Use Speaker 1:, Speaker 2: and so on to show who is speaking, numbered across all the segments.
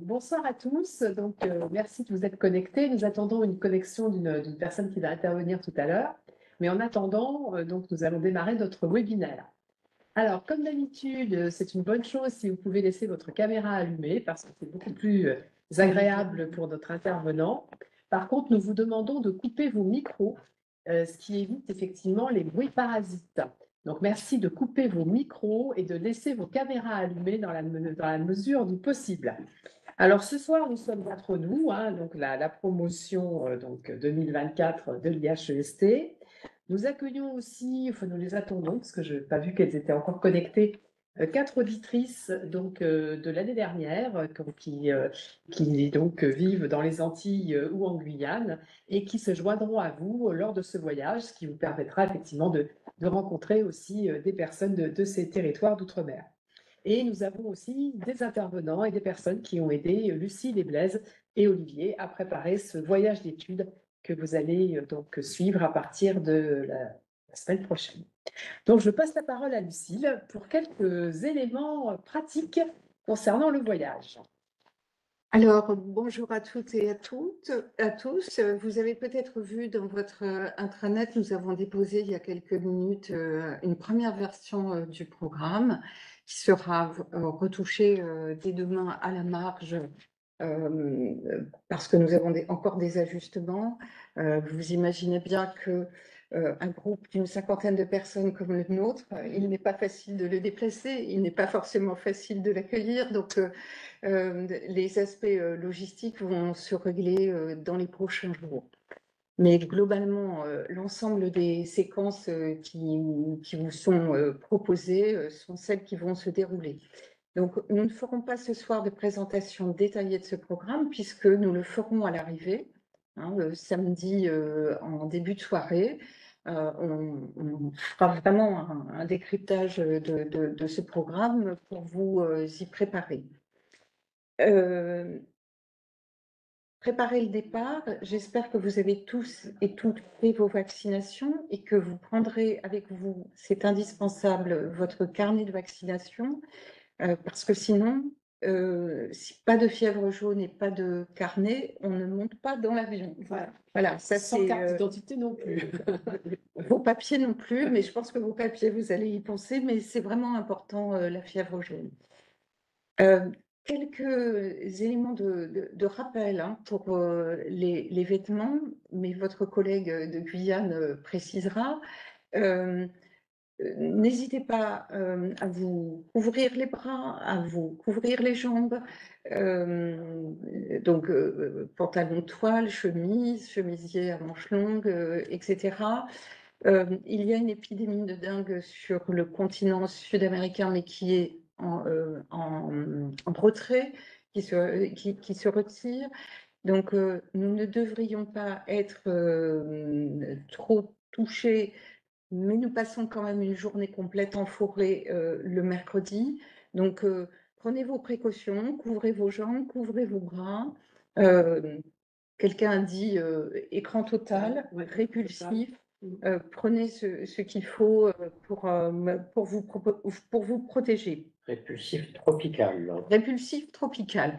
Speaker 1: Bonsoir à tous. Merci de vous être connectés. Nous attendons une connexion d'une personne qui va intervenir tout à l'heure. Mais en attendant, nous allons démarrer notre webinaire. Alors, comme d'habitude, c'est une bonne chose si vous pouvez laisser votre caméra allumée parce que c'est beaucoup plus agréable pour notre intervenant. Par contre, nous vous demandons de couper vos micros, ce qui évite effectivement les bruits parasites. Donc, merci de couper vos micros et de laisser vos caméras allumées dans la mesure du possible. Alors, ce soir, nous sommes entre nous, donc la promotion 2024 de l'IHEST. Nous accueillons aussi, enfin nous les attendons, parce que je n'ai pas vu qu'elles étaient encore connectées, 4 auditrices de l'année dernière qui vivent dans les Antilles ou en Guyane et qui se joindront à vous lors de ce voyage, ce qui vous permettra effectivement de rencontrer aussi des personnes de ces territoires d'outre-mer. Et nous avons aussi des intervenants et des personnes qui ont aidé Lucille et Blaise et Olivier à préparer ce voyage d'études que vous allez suivre à partir de la semaine prochaine. Donc, je passe la parole à Lucille pour quelques éléments pratiques concernant le voyage.
Speaker 2: Alors, bonjour à toutes et à tous. Vous avez peut-être vu dans votre intranet, nous avons déposé il y a quelques minutes une première version du programme qui sera retouchée dès demain à la marge parce que nous avons encore des ajustements. Vous imaginez bien que un groupe d'une 50aine de personnes comme le nôtre, il n'est pas facile de le déplacer, il n'est pas forcément facile de l'accueillir, donc les aspects logistiques vont se régler dans les prochains jours. Mais globalement, l'ensemble des séquences qui vous sont proposées sont celles qui vont se dérouler. Donc, nous ne ferons pas ce soir de présentation détaillée de ce programme puisque nous le ferons à l'arrivée, samedi en début de soirée. On fera vraiment un décryptage de ce programme pour vous y préparer. Préparer le départ, j'espère que vous avez tous et toutes fait vos vaccinations et que vous prendrez avec vous, c'est indispensable, votre carnet de vaccination, parce que sinon, si pas de fièvre jaune et pas de carnet, on ne monte pas dans l'avion. Voilà, ça
Speaker 1: sans carte d'identité non plus.
Speaker 2: Vos papiers non plus, mais je pense que vos papiers, vous allez y penser, mais c'est vraiment important, la fièvre jaune. Quelques éléments de rappel pour les vêtements, mais votre collègue de Guyane précisera. N'hésitez pas à vous couvrir les bras, à vous couvrir les jambes, pantalon de toile, chemise, chemisier à manches longues, etc. Il y a une épidémie de dengue sur le continent sud-américain, mais qui est en retrait, qui se retire. Donc, nous ne devrions pas être trop touchés, mais nous passons quand même une journée complète en forêt le mercredi. Donc, prenez vos précautions, couvrez vos jambes, couvrez vos bras. Quelqu'un a dit écran total, répulsif. Prenez ce qu'il faut pour vous protéger.
Speaker 3: Répulsif tropical.
Speaker 2: Répulsif tropical,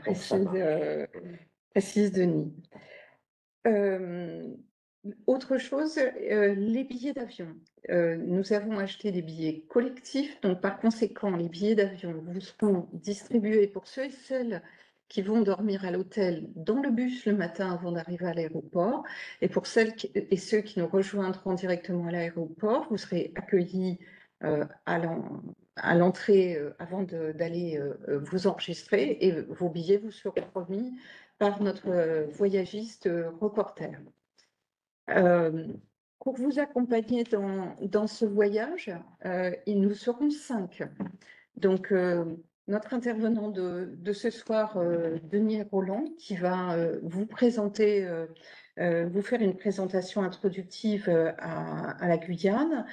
Speaker 2: précise Denis. Autre chose, les billets d'avion. Nous avons acheté des billets collectifs, donc par conséquent, les billets d'avion vous seront distribués pour ceux et celles qui vont dormir à l'hôtel dans le bus le matin avant d'arriver à l'aéroport. Et pour celles et ceux qui nous rejoindront directement à l'aéroport, vous serez accueillis à l'entrée avant d'aller vous enregistrer et vos billets vous seront remis par notre voyagiste reporter. Pour vous accompagner dans ce voyage, nous serons 5. Donc, notre intervenant de ce soir, Denis Roland, qui va vous présenter, vous faire une présentation introductive à la Guyane,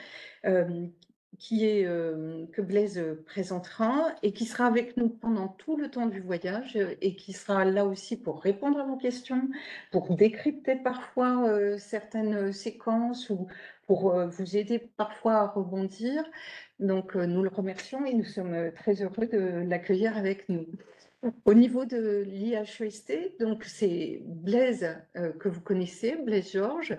Speaker 2: que Blaise présentera et qui sera avec nous pendant tout le temps du voyage et qui sera là aussi pour répondre à vos questions, pour décrypter parfois certaines séquences ou pour vous aider parfois à rebondir. Donc, nous le remercions et nous sommes très heureux de l'accueillir avec nous. Au niveau de l'IHEST, donc c'est Blaise que vous connaissez, Blaise Georges,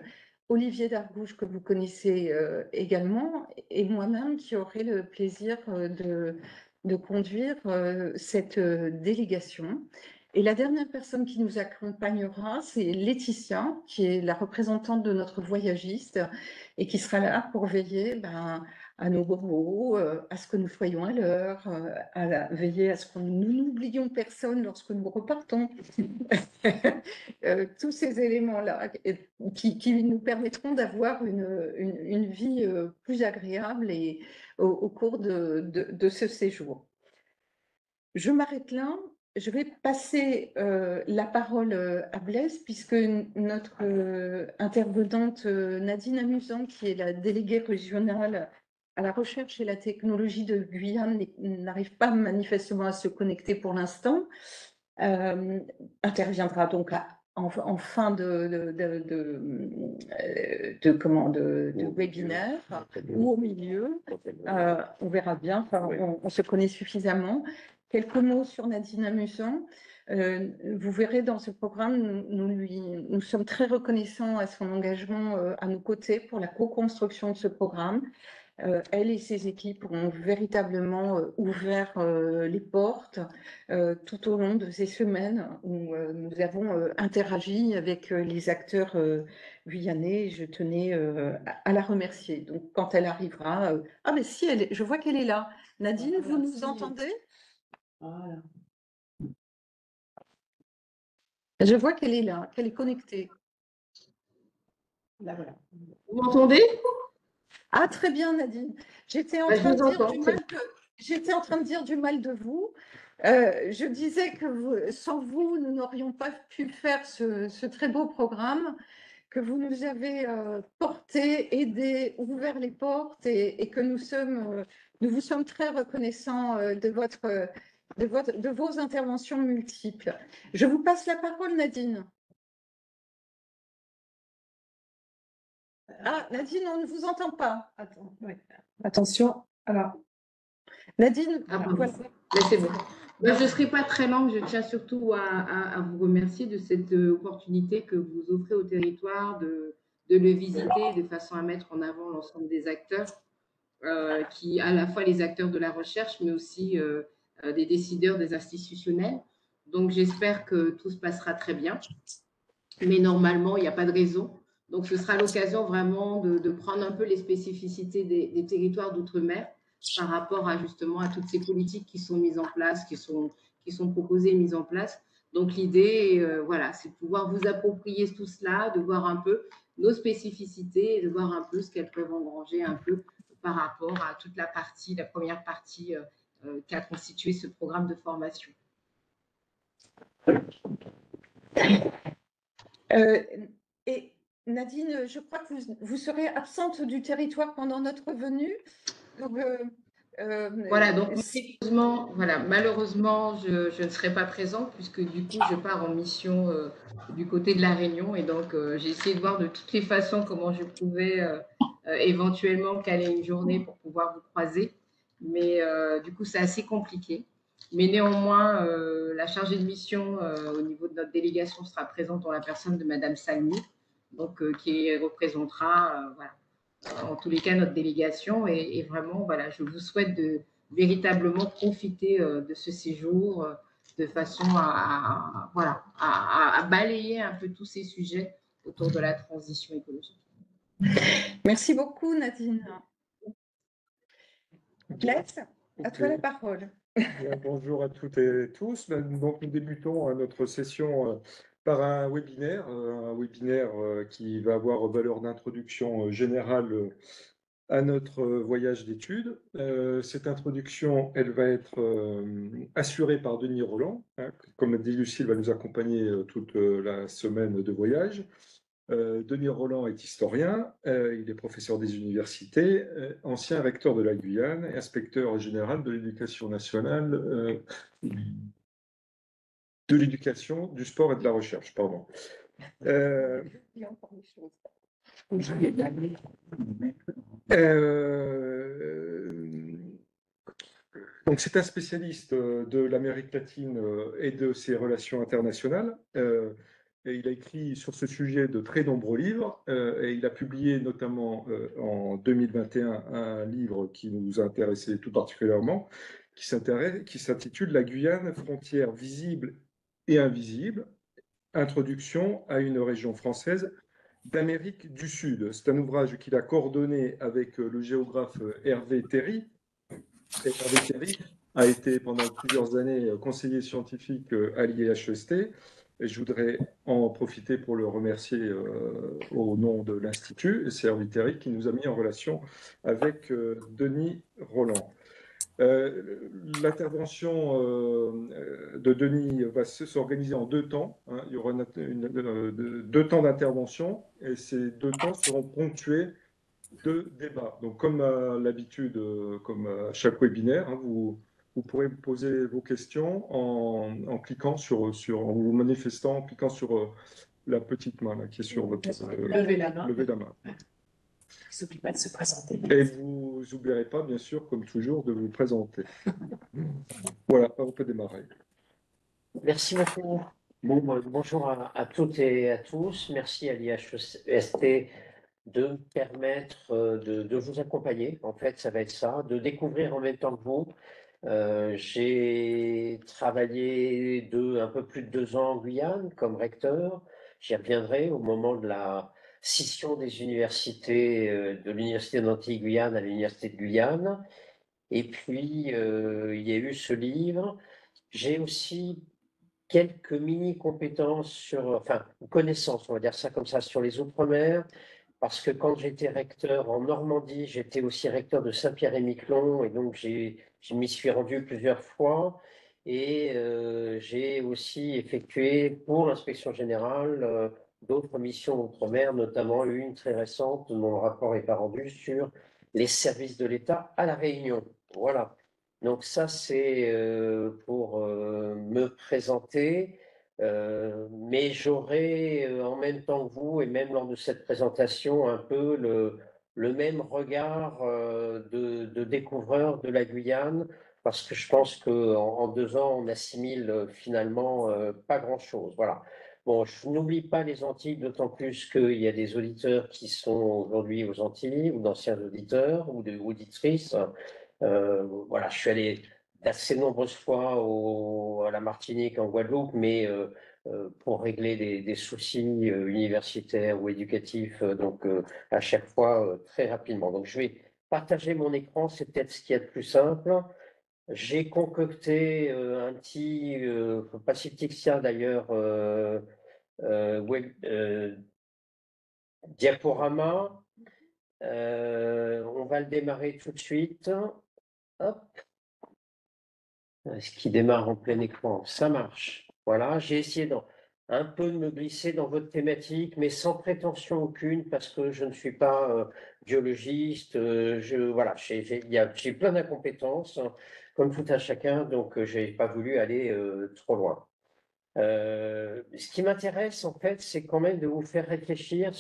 Speaker 2: Olivier Dargouche que vous connaissez également, et moi-même qui aurai le plaisir de conduire cette délégation. Et la dernière personne qui nous accompagnera, c'est Laetitia, qui est la représentante de notre voyagiste et qui sera là pour veiller à nos bobos, à ce que nous soyons à l'heure, à veiller à ce que nous n'oublions personne lorsque nous repartons. Tous ces éléments-là qui nous permettront d'avoir une vie plus agréable et, au cours de ce séjour. Je m'arrête là. Je vais passer la parole à Blaise, puisque notre intervenante Nadine Amusant, qui est la déléguée régionale à la recherche et la technologie de Guyane, n'arrive pas manifestement à se connecter pour l'instant, interviendra donc en fin de webinaire ou au milieu. On verra bien, enfin, on se connaît suffisamment. Quelques mots sur Nadine Amusant. Vous verrez dans ce programme, nous sommes très reconnaissants à son engagement à nos côtés pour la co-construction de ce programme. Elle et ses équipes ont véritablement ouvert les portes tout au long de ces semaines où nous avons interagi avec les acteurs guyanais. Je tenais à la remercier. Donc, quand elle arrivera... Ah, mais si, je vois qu'elle est là. Nadine, vous nous entendez?
Speaker 1: Voilà.
Speaker 2: Je vois qu'elle est là, qu'elle est connectée.
Speaker 1: Là, voilà.
Speaker 4: Vous m'entendez?
Speaker 2: Ah, très bien, Nadine. J'étais en train de dire du mal de vous. Je disais que sans vous, nous n'aurions pas pu faire ce très beau programme, que vous nous avez porté, aidé, ouvert les portes et que nous vous sommes très reconnaissants de vos interventions multiples. Je vous passe la parole, Nadine. Ah, Nadine, on ne vous entend pas.
Speaker 1: Attends, ouais. Attention. Alors,
Speaker 2: Nadine,
Speaker 4: voilà. C'est bon. Je ne serai pas très longue. Je tiens surtout à vous remercier de cette opportunité que vous offrez au territoire de le visiter de façon à mettre en avant l'ensemble des acteurs, qui à la fois les acteurs de la recherche, mais aussi des décideurs, des institutionnels. Donc, j'espère que tout se passera très bien. Mais normalement, il n'y a pas de raison. Donc, ce sera l'occasion vraiment de prendre un peu les spécificités des territoires d'outre-mer par rapport à justement à toutes ces politiques qui sont mises en place, qui sont proposées et mises en place. Donc, l'idée, voilà, c'est de pouvoir vous approprier tout cela, de voir un peu nos spécificités et de voir un peu ce qu'elles peuvent engranger un peu par rapport à toute la première partie qu'a constitué ce programme de formation.
Speaker 2: Et Nadine, je crois que vous serez absente du territoire pendant notre venue. Donc,
Speaker 4: voilà, donc malheureusement, je ne serai pas présente puisque du coup, je pars en mission du côté de La Réunion et donc j'ai essayé de voir de toutes les façons comment je pouvais éventuellement caler une journée pour pouvoir vous croiser. Mais du coup, c'est assez compliqué. Mais néanmoins, la chargée de mission au niveau de notre délégation sera présente en la personne de Madame Salmi, donc qui représentera voilà, en tous les cas notre délégation et vraiment voilà, je vous souhaite de véritablement profiter de ce séjour de façon voilà, à balayer un peu tous ces sujets autour de la transition écologique.
Speaker 2: Merci beaucoup Nadine. Blaise, à toi la parole.
Speaker 5: Bonjour à toutes et tous. Donc, nous débutons notre session par un webinaire qui va avoir valeur d'introduction générale à notre voyage d'études. Cette introduction, elle va être assurée par Denis Roland. Hein, comme l'a dit Lucille, va nous accompagner toute la semaine de voyage. Denis Roland est historien, il est professeur des universités, ancien recteur de la Guyane, et inspecteur général de l'éducation nationale, de l'éducation, du sport et de la recherche. Pardon. Donc, c'est un spécialiste de l'Amérique latine et de ses relations internationales. Et il a écrit sur ce sujet de très nombreux livres. Et il a publié notamment en 2021 un livre qui nous a intéressé tout particulièrement, qui s'intitule La Guyane, frontière visible et invisible, introduction à une région française d'Amérique du Sud. C'est un ouvrage qu'il a coordonné avec le géographe Hervé Terry. Et Hervé Terry a été pendant plusieurs années conseiller scientifique à l'IHEST. Et je voudrais en profiter pour le remercier au nom de l'Institut. Et c'est Hervé Terry qui nous a mis en relation avec Denis Roland. L'intervention de Denis va s'organiser en 2 temps, hein. Il y aura 2 temps d'intervention et ces 2 temps seront ponctués de débats. Donc, comme à l'habitude, comme à chaque webinaire, hein, vous pourrez poser vos questions en cliquant en vous manifestant, en cliquant sur la petite main là, qui est sur votre
Speaker 1: Levez la main.
Speaker 5: levez la main.
Speaker 1: N'oubliez pas de se présenter.
Speaker 5: Et vous n'oublierez pas, bien sûr, comme toujours, de vous présenter. Voilà, on peut démarrer.
Speaker 3: Merci beaucoup. Bonjour à toutes et à tous. Merci à l'IHEST de me permettre de vous accompagner. En fait, ça va être ça, de découvrir en même temps que vous. J'ai travaillé un peu plus de 2 ans en Guyane comme recteur. J'y reviendrai au moment de la scission des universités, de l'Université d'Antilles-Guyane à l'Université de Guyane. Et puis, il y a eu ce livre. J'ai aussi quelques mini-compétences connaissances, on va dire ça comme ça, sur les Outre-mer, parce que quand j'étais recteur en Normandie, j'étais aussi recteur de Saint-Pierre-et-Miquelon, et donc je m'y suis rendu plusieurs fois, et j'ai aussi effectué pour l'inspection générale d'autres missions Outre-mer, notamment une très récente, dont le rapport n'est pas rendu, sur les services de l'État à La Réunion. Voilà. Donc ça, c'est pour me présenter. Mais j'aurai en même temps que vous, et même lors de cette présentation, un peu le même regard de découvreur de la Guyane, parce que je pense qu'en 2 ans, on assimile finalement pas grand-chose. Voilà. Bon, je n'oublie pas les Antilles, d'autant plus qu'il y a des auditeurs qui sont aujourd'hui aux Antilles, ou d'anciens auditeurs, ou auditrices. Voilà, je suis allé d'assez nombreuses fois à la Martinique, en Guadeloupe, mais pour régler des soucis universitaires ou éducatifs, donc à chaque fois très rapidement. Donc je vais partager mon écran, c'est peut-être ce qu'il y a de plus simple. J'ai concocté un petit, pas si petit que ça d'ailleurs, diaporama. On va le démarrer tout de suite. Hop. Ce qui démarre en plein écran, ça marche. Voilà, j'ai essayé un peu de me glisser dans votre thématique, mais sans prétention aucune, parce que je ne suis pas biologiste. Voilà, j'ai plein d'incompétences, hein, comme tout un chacun, donc je n'ai pas voulu aller trop loin. Ce qui m'intéresse, en fait, c'est quand même de vous faire réfléchir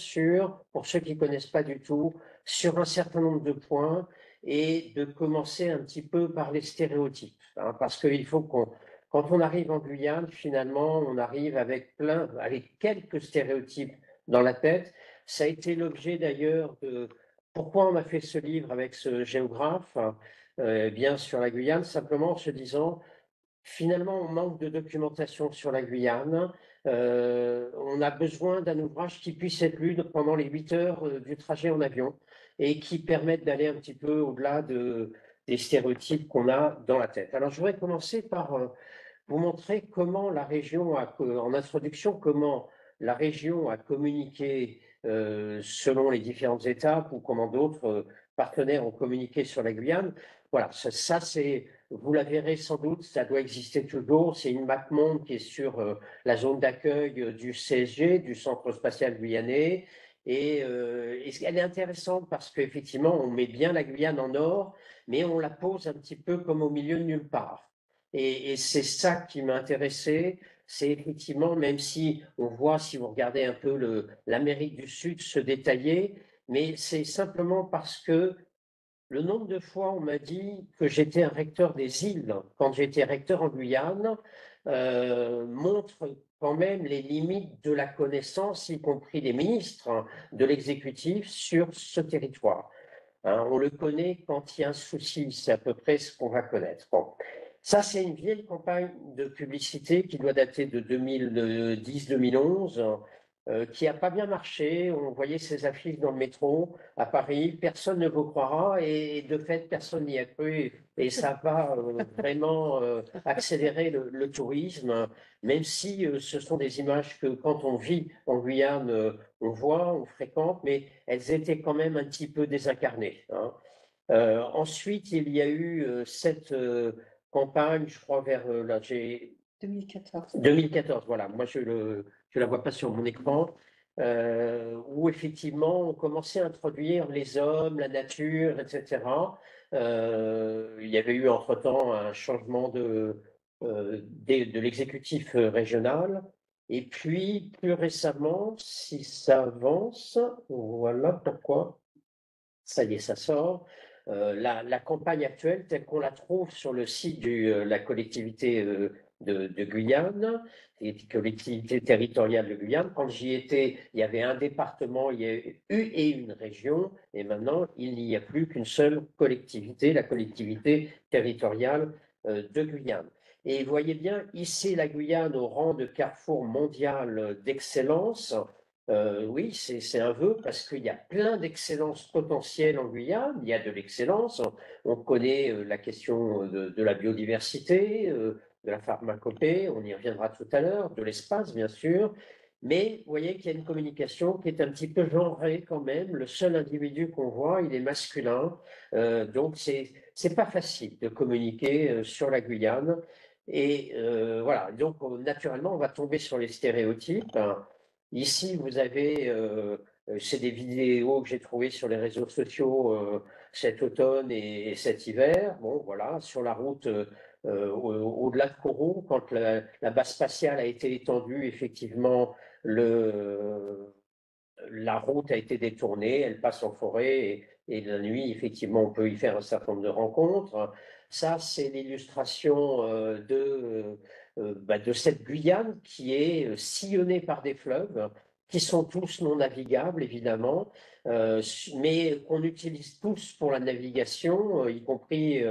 Speaker 3: pour ceux qui ne connaissent pas du tout, sur un certain nombre de points et de commencer un petit peu par les stéréotypes, hein, parce qu'il faut quand on arrive en Guyane, finalement, on arrive avec quelques stéréotypes dans la tête. Ça a été l'objet d'ailleurs de pourquoi on a fait ce livre avec ce géographe, bien sur la Guyane, simplement en se disant, finalement, on manque de documentation sur la Guyane. On a besoin d'un ouvrage qui puisse être lu pendant les 8 heures du trajet en avion et qui permette d'aller un petit peu au-delà des stéréotypes qu'on a dans la tête. Alors, je voudrais commencer par vous montrer comment la région en introduction, comment la région a communiqué selon les différentes étapes ou comment d'autres partenaires ont communiqué sur la Guyane. Voilà, ça c'est, vous la verrez sans doute, ça doit exister toujours. C'est une map monde qui est sur la zone d'accueil du CSG, du Centre spatial guyanais. Et elle est intéressante parce qu'effectivement, on met bien la Guyane en or, mais on la pose un petit peu comme au milieu de nulle part. Et c'est ça qui m'a intéressé, c'est effectivement, même si on voit, si vous regardez un peu l'Amérique du Sud se détailler, mais c'est simplement parce que le nombre de fois on m'a dit que j'étais un recteur des îles quand j'étais recteur en Guyane montre quand même les limites de la connaissance, y compris des ministres de l'exécutif, sur ce territoire. Hein, on le connaît quand il y a un souci, c'est à peu près ce qu'on va connaître. Bon. Ça, c'est une vieille campagne de publicité qui doit dater de 2010-2011, qui n'a pas bien marché. On voyait ces affiches dans le métro à Paris, personne ne vous croira, et de fait, personne n'y a cru. Et ça va vraiment accélérer le tourisme, même si ce sont des images que quand on vit en Guyane, on voit, on fréquente, mais elles étaient quand même un petit peu désincarnées. Hein. Ensuite, il y a eu cette campagne, je crois, vers là,
Speaker 2: 2014.
Speaker 3: 2014, voilà. Moi, je la vois pas sur mon écran, où effectivement, on commençait à introduire les hommes, la nature, etc. Il y avait eu entre-temps un changement de l'exécutif régional. Et puis, plus récemment, si ça avance, voilà pourquoi, ça y est, ça sort. La campagne actuelle, telle qu'on la trouve sur le site de la collectivité de Guyane, et collectivité territoriale de Guyane, quand j'y étais, il y avait un département, il y a eu et une région, et maintenant, il n'y a plus qu'une seule collectivité, la collectivité territoriale de Guyane. Et vous voyez bien, ici, la Guyane au rang de carrefour mondial d'excellence. Oui, c'est un vœu parce qu'il y a plein d'excellences potentielles en Guyane. Il y a de l'excellence. On connaît la question de la biodiversité, de la pharmacopée, on y reviendra tout à l'heure, de l'espace, bien sûr. Mais vous voyez qu'il y a une communication qui est un petit peu genrée quand même. Le seul individu qu'on voit, il est masculin. Donc, c'est pas facile de communiquer sur la Guyane. Et voilà. Donc, naturellement, on va tomber sur les stéréotypes. Hein. Ici, vous avez, c'est des vidéos que j'ai trouvées sur les réseaux sociaux cet automne et cet hiver. Bon, voilà, sur la route au-delà de Kourou, quand la base spatiale a été étendue, effectivement, la route a été détournée, elle passe en forêt et la nuit, effectivement, on peut y faire un certain nombre de rencontres. Ça, c'est l'illustration de cette Guyane qui est sillonnée par des fleuves qui sont tous non navigables, évidemment, mais qu'on utilise tous pour la navigation, y compris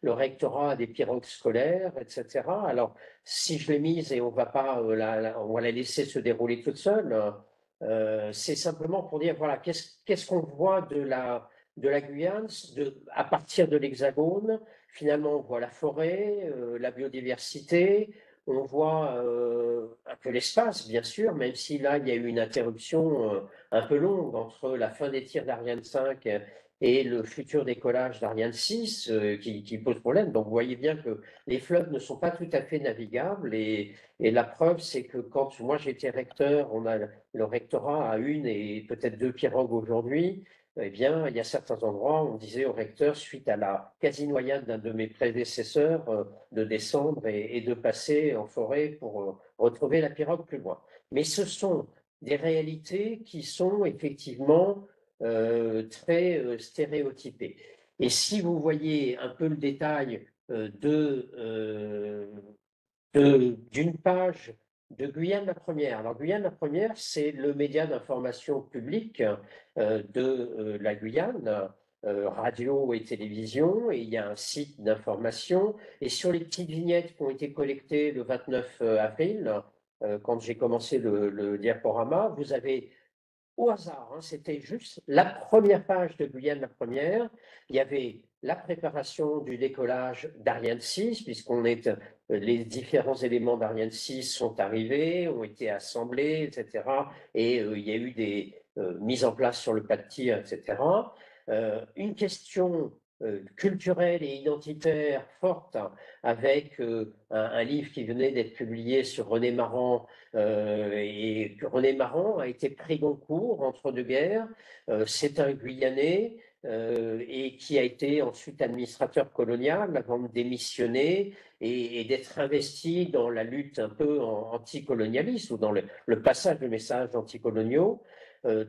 Speaker 3: le rectorat a des pirogues scolaires, etc. Alors, si je l'ai mise et on va pas on va la laisser se dérouler toute seule, c'est simplement pour dire, voilà, qu'est-ce qu'on voit de la Guyane à partir de l'Hexagone. Finalement, on voit la forêt, la biodiversité, on voit un peu l'espace, bien sûr, même si là, il y a eu une interruption un peu longue entre la fin des tirs d'Ariane 5 et le futur décollage d'Ariane 6 qui pose problème. Donc, vous voyez bien que les fleuves ne sont pas tout à fait navigables et la preuve, c'est que quand moi j'étais recteur, on a le rectorat a une et peut-être deux pirogues aujourd'hui. Eh bien, il y a certains endroits où on disait au recteur, suite à la quasi-noyade d'un de mes prédécesseurs, de descendre et de passer en forêt pour retrouver la pirogue plus loin. Mais ce sont des réalités qui sont effectivement très stéréotypées. Et si vous voyez un peu le détail d'une page de Guyane la Première. Alors, Guyane la Première, c'est le média d'information publique de la Guyane, radio et télévision, et il y a un site d'information. Et sur les petites vignettes qui ont été collectées le 29 avril, quand j'ai commencé le diaporama, vous avez au hasard, hein, c'était juste la première page de Guyane la Première. Il y avait la préparation du décollage d'Ariane 6, les différents éléments d'Ariane 6 sont arrivés, ont été assemblés, etc. Et il y a eu des mises en place sur le pas de tir, etc. Une question culturelle et identitaire forte, hein, avec un livre qui venait d'être publié sur René Maran, et René Maran a été pris Goncourt entre deux guerres. C'est un Guyanais et qui a été ensuite administrateur colonial avant de démissionner et d'être investi dans la lutte un peu anticolonialiste ou dans le passage de messages anticoloniaux.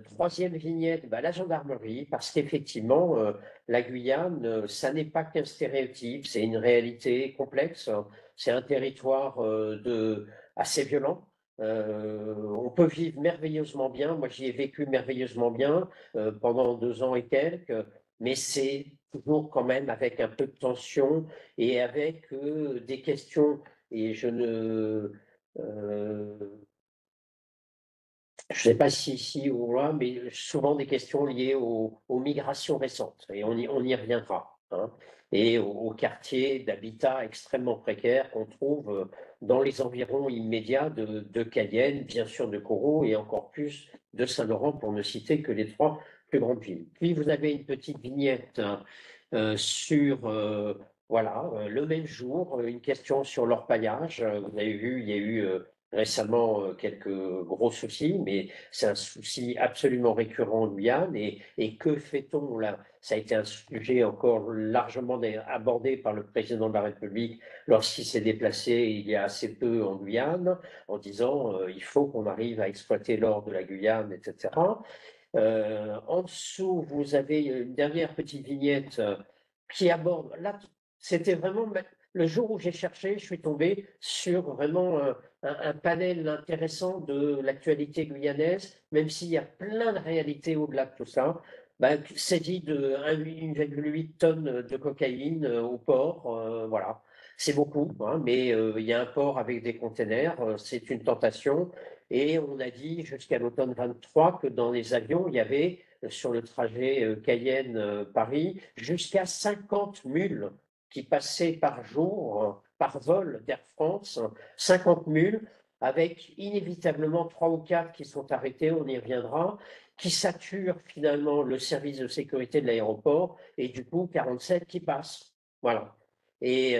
Speaker 3: Troisième vignette, la gendarmerie, parce qu'effectivement, la Guyane, ça n'est pas qu'un stéréotype, c'est une réalité complexe. C'est un territoire assez violent. On peut vivre merveilleusement bien. Moi, j'y ai vécu merveilleusement bien pendant 2 ans et quelques, mais c'est toujours quand même avec un peu de tension et avec des questions. Et je ne sais pas si ici ou là, mais souvent des questions liées aux migrations récentes, et on y reviendra, hein, et aux quartiers d'habitat extrêmement précaires qu'on trouve dans les environs immédiats de Cayenne, bien sûr de Corot, et encore plus de Saint-Laurent, pour ne citer que les 3 plus grandes villes. Puis vous avez une petite vignette sur, voilà, le même jour, une question sur l'orpaillage. Vous avez vu, il y a eu récemment quelques gros soucis, mais c'est un souci absolument récurrent en Guyane. Et que fait-on là? Ça a été un sujet encore largement abordé par le président de la République lorsqu'il s'est déplacé il y a assez peu en Guyane, en disant il faut qu'on arrive à exploiter l'or de la Guyane, etc. En dessous, vous avez une dernière petite vignette qui aborde, là, c'était vraiment le jour où j'ai cherché, je suis tombé sur vraiment un panel intéressant de l'actualité guyanaise, même s'il y a plein de réalités au-delà de tout ça. C'est dit de 1,8 tonnes de cocaïne au port, voilà. C'est beaucoup, hein, mais il y a un port avec des containers, c'est une tentation. Et on a dit jusqu'à l'automne 23 que dans les avions, il y avait sur le trajet Cayenne-Paris jusqu'à 50 mules qui passaient par jour, par vol d'Air France, 50 mules, avec inévitablement 3 ou 4 qui sont arrêtés, on y reviendra, qui saturent finalement le service de sécurité de l'aéroport, et du coup 47 qui passent. Voilà. Et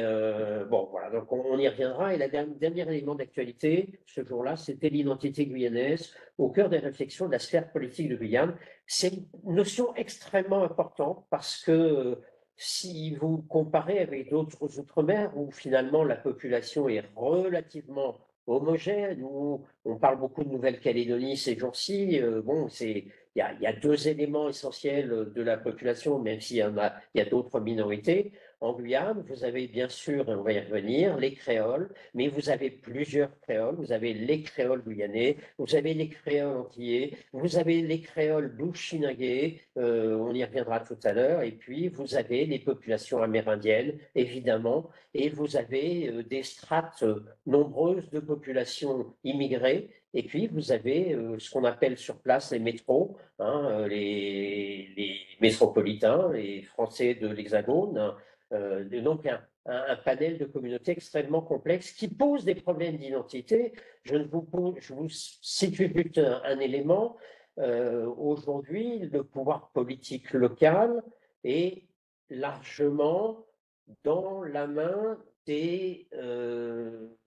Speaker 3: bon, voilà, donc on y reviendra. Et le dernier élément d'actualité, ce jour-là, c'était l'identité guyanaise au cœur des réflexions de la sphère politique de Guyane. C'est une notion extrêmement importante parce que si vous comparez avec d'autres outre-mer où finalement la population est relativement homogène, où on parle beaucoup de Nouvelle-Calédonie ces jours-ci, bon, il y a 2 éléments essentiels de la population, même s'il y a d'autres minorités. En Guyane, vous avez bien sûr, et on va y revenir, les créoles, mais vous avez plusieurs créoles. Vous avez les créoles guyanais, vous avez les créoles antillais, vous avez les créoles bouches-chinagais, on y reviendra tout à l'heure, et puis vous avez les populations amérindiennes, évidemment, et vous avez des strates nombreuses de populations immigrées. Et puis, vous avez ce qu'on appelle sur place les métros, hein, les métropolitains, les Français de l'Hexagone, hein, donc un panel de communautés extrêmement complexe qui pose des problèmes d'identité. Je vous situe juste un élément. Aujourd'hui, le pouvoir politique local est largement dans la main des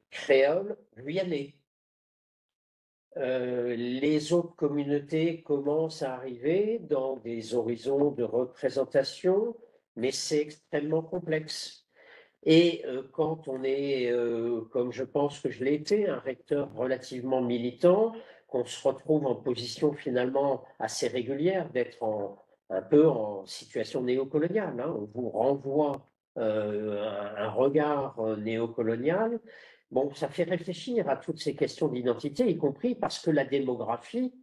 Speaker 3: créoles guyanais. Les autres communautés commencent à arriver dans des horizons de représentation, mais c'est extrêmement complexe. Et quand on est, comme je pense que je l'ai été, un recteur relativement militant, qu'on se retrouve en position finalement assez régulière d'être un peu en situation néocoloniale, hein, on vous renvoie un regard néocolonial. Bon, ça fait réfléchir à toutes ces questions d'identité, y compris parce que la démographie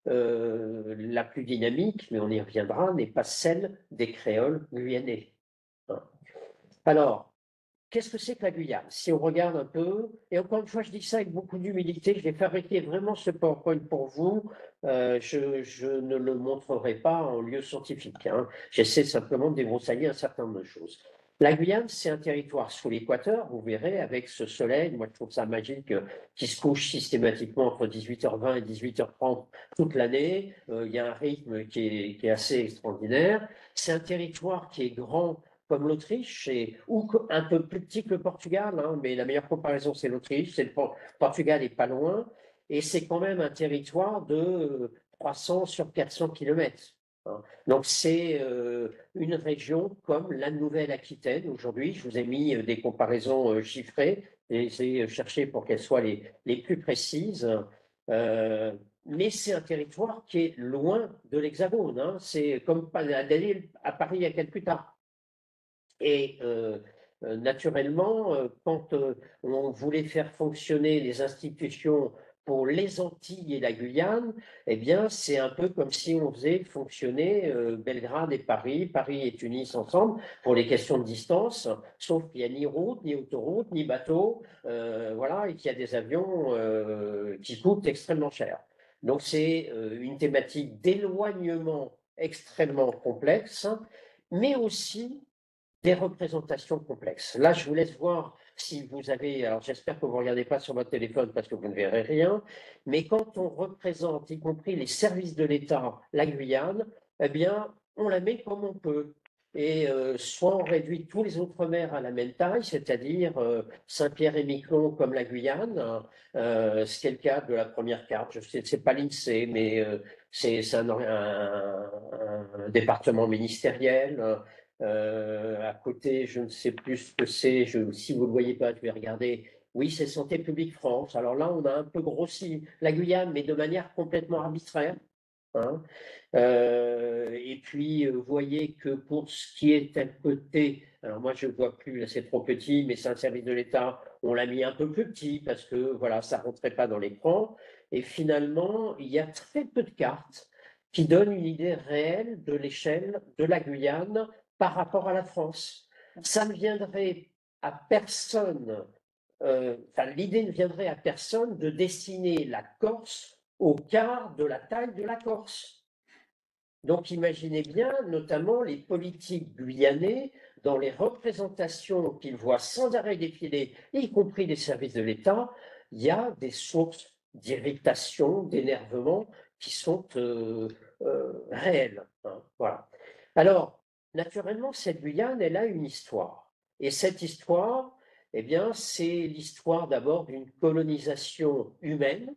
Speaker 3: la plus dynamique, mais on y reviendra, n'est pas celle des créoles guyanais. Hein. Alors, qu'est-ce que c'est que la Guyane? Si on regarde un peu, et encore une fois, je dis ça avec beaucoup d'humilité, je vais fabriquer vraiment ce PowerPoint pour vous. Je ne le montrerai pas en lieu scientifique, hein. J'essaie simplement de débroussailler un certain nombre de choses. La Guyane, c'est un territoire sous l'équateur, vous verrez, avec ce soleil, moi je trouve ça magique, qui se couche systématiquement entre 18h20 et 18h30 toute l'année. Il y a un rythme qui est assez extraordinaire. C'est un territoire qui est grand comme l'Autriche, ou un peu plus petit que le Portugal, hein, mais la meilleure comparaison, c'est l'Autriche. Le Portugal n'est pas loin, et c'est quand même un territoire de 300 sur 400 kilomètres. Hein. Donc, c'est une région comme la Nouvelle-Aquitaine. Aujourd'hui, je vous ai mis des comparaisons chiffrées, et j'ai cherché pour qu'elles soient les plus précises. mais c'est un territoire qui est loin de l'Hexagone, hein. C'est comme d'aller à Paris il y a quelques temps. Et naturellement, quand on voulait faire fonctionner les institutions pour les Antilles et la Guyane, eh bien, c'est un peu comme si on faisait fonctionner Belgrade et Paris, Paris et Tunis ensemble pour les questions de distance, sauf qu'il n'y a ni route, ni autoroute, ni bateau, voilà, et qu'il y a des avions qui coûtent extrêmement cher. Donc, c'est une thématique d'éloignement extrêmement complexe, mais aussi des représentations complexes. Là, je vous laisse voir si vous avez, alors j'espère que vous ne regardez pas sur votre téléphone parce que vous ne verrez rien, mais quand on représente, y compris les services de l'État, la Guyane, eh bien, on la met comme on peut. Et soit on réduit tous les Outre-mer à la même taille, c'est-à-dire Saint-Pierre et Miquelon comme la Guyane, ce qui est le cas de la première carte. Je sais, c'est pas l'INSEE, mais c'est un département ministériel. À côté, je ne sais plus ce que c'est. Si vous ne le voyez pas, je vais regarder. Oui, c'est Santé publique France. Alors là, on a un peu grossi la Guyane, mais de manière complètement arbitraire, hein. Et puis, vous voyez que pour ce qui est à côté, alors moi, je ne vois plus, là, c'est trop petit, mais c'est un service de l'État. On l'a mis un peu plus petit parce que, voilà, ça ne rentrait pas dans l'écran. Et finalement, il y a très peu de cartes qui donnent une idée réelle de l'échelle de la Guyane par rapport à la France. Ça ne viendrait à personne, l'idée ne viendrait à personne de dessiner la Corse au quart de la taille de la Corse. Donc imaginez bien, notamment les politiques guyanais, dans les représentations qu'ils voient sans arrêt défiler, y compris les services de l'État, il y a des sources d'irritation, d'énervement qui sont réelles, hein, voilà. Alors, naturellement, cette Guyane, elle a une histoire. Et cette histoire, eh bien, c'est l'histoire d'abord d'une colonisation humaine.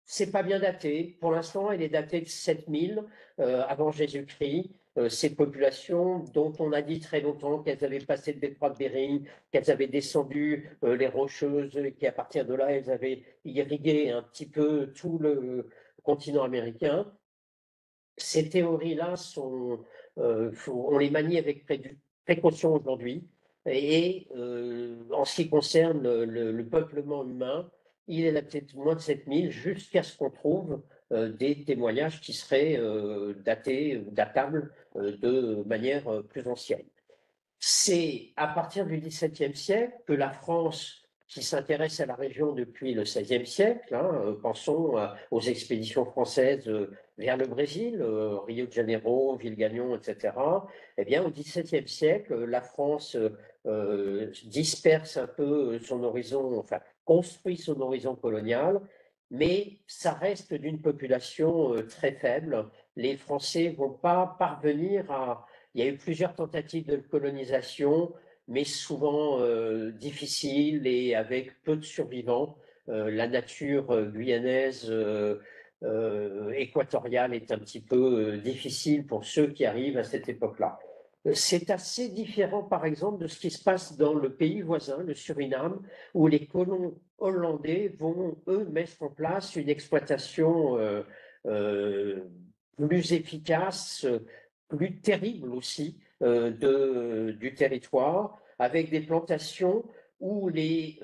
Speaker 3: C'est pas bien daté. Pour l'instant, elle est datée de 7000 avant Jésus-Christ. Ces populations dont on a dit très longtemps qu'elles avaient passé le détroit de Bering, qu'elles avaient descendu les Rocheuses, et qu'à partir de là, elles avaient irrigué un petit peu tout le continent américain. Ces théories-là on les manie avec précaution aujourd'hui. Et en ce qui concerne le peuplement humain, il est là peut-être moins de 7000 jusqu'à ce qu'on trouve des témoignages qui seraient datés, datables de manière plus ancienne. C'est à partir du XVIIe siècle que la France, qui s'intéresse à la région depuis le XVIe siècle, hein, pensons aux expéditions françaises vers le Brésil, Rio de Janeiro, Villegaignon, etc. Eh bien, au XVIIe siècle, la France disperse un peu son horizon, enfin, construit son horizon colonial, mais ça reste d'une population très faible. Les Français ne vont pas parvenir à. Il y a eu plusieurs tentatives de colonisation, mais souvent difficiles et avec peu de survivants. La nature guyanaise équatoriale est un petit peu difficile pour ceux qui arrivent à cette époque-là. C'est assez différent, par exemple, de ce qui se passe dans le pays voisin, le Suriname, où les colons hollandais vont, eux, mettre en place une exploitation plus efficace, plus terrible aussi du territoire, avec des plantations où les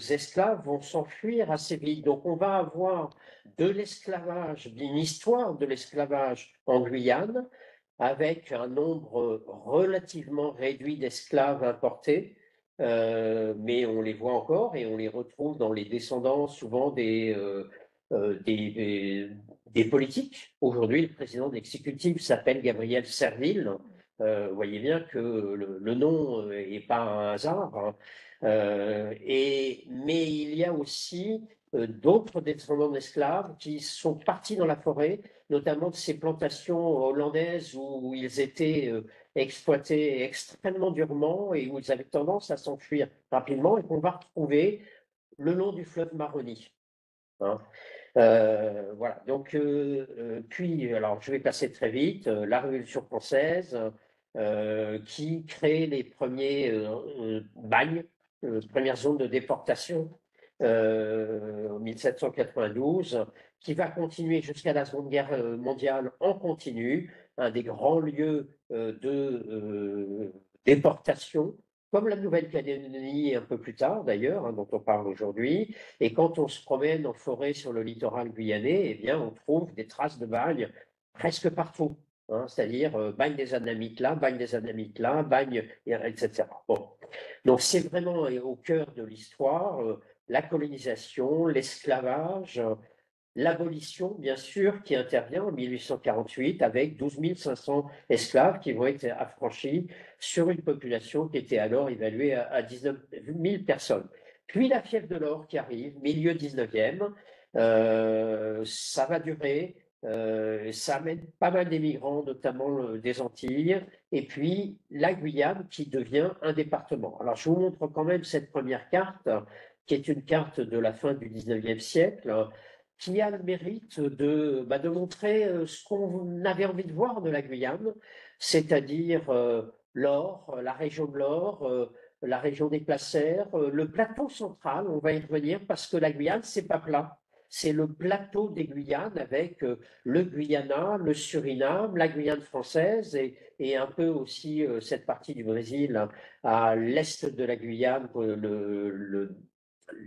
Speaker 3: esclaves vont s'enfuir assez vite. Donc on va avoir de l'esclavage, une histoire de l'esclavage en Guyane, avec un nombre relativement réduit d'esclaves importés, mais on les voit encore et on les retrouve dans les descendants souvent des politiques. Aujourd'hui, le président de l'exécutif s'appelle Gabriel Serville. Vous voyez bien que le nom n'est pas un hasard, hein. Mais il y a aussi d'autres descendants d'esclaves qui sont partis dans la forêt, notamment de ces plantations hollandaises où ils étaient exploités extrêmement durement et où ils avaient tendance à s'enfuir rapidement et qu'on va retrouver le long du fleuve Maroni, hein. Voilà, donc, puis, alors je vais passer très vite, la Révolution française qui crée les premiers bagnes, premières zones de déportation en 1792, qui va continuer jusqu'à la Seconde Guerre mondiale en continu, un des grands lieux de déportation, comme la Nouvelle-Calédonie un peu plus tard d'ailleurs, hein, dont on parle aujourd'hui. Et quand on se promène en forêt sur le littoral guyanais, eh bien, on trouve des traces de bagne presque partout. Hein, c'est-à-dire bagne des Annamites là, bagne des Annamites là, bagne, etc. Bon. Donc c'est vraiment au cœur de l'histoire, la colonisation, l'esclavage, l'abolition, bien sûr, qui intervient en 1848 avec 12 500 esclaves qui vont être affranchis sur une population qui était alors évaluée à 19 000 personnes. Puis la fièvre de l'or qui arrive, milieu 19e, ça va durer, ça amène pas mal d'émigrants, notamment des Antilles, et puis la Guyane qui devient un département. Alors je vous montre quand même cette première carte, qui est une carte de la fin du 19e siècle, qui a le mérite de montrer ce qu'on avait envie de voir de la Guyane, c'est-à-dire l'or, la région de l'or, la région des placers, le plateau central, on va y revenir parce que la Guyane, c'est pas plat. C'est le plateau des Guyanes avec le Guyana, le Suriname, la Guyane française et un peu aussi cette partie du Brésil à l'est de la Guyane,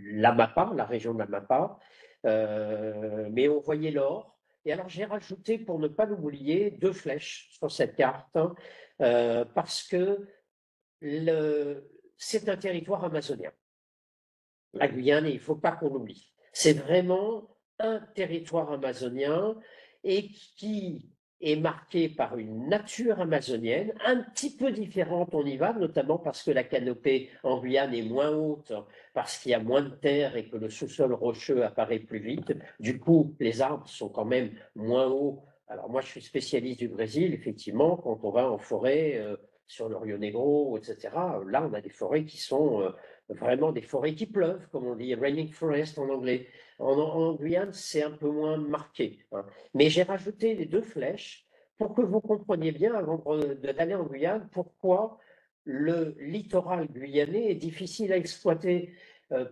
Speaker 3: l'Amapá, la région de l'Amapá. Mais on voyait l'or. Et alors j'ai rajouté, pour ne pas l'oublier, 2 flèches sur cette carte, hein, parce que c'est un territoire amazonien. La Guyane, il ne faut pas qu'on l'oublie. C'est vraiment un territoire amazonien et qui est marqué par une nature amazonienne un petit peu différente, on y va, notamment parce que la canopée en Guyane est moins haute, parce qu'il y a moins de terre et que le sous-sol rocheux apparaît plus vite. Du coup, les arbres sont quand même moins hauts. Alors moi, je suis spécialiste du Brésil, effectivement, quand on va en forêt, sur le Rio Negro, etc., là, on a des forêts qui sont vraiment des forêts qui pleuvent, comme on dit, raining forest en anglais. En Guyane, c'est un peu moins marqué, hein. Mais j'ai rajouté les 2 flèches pour que vous compreniez bien, avant d'aller en Guyane, pourquoi le littoral guyanais est difficile à exploiter,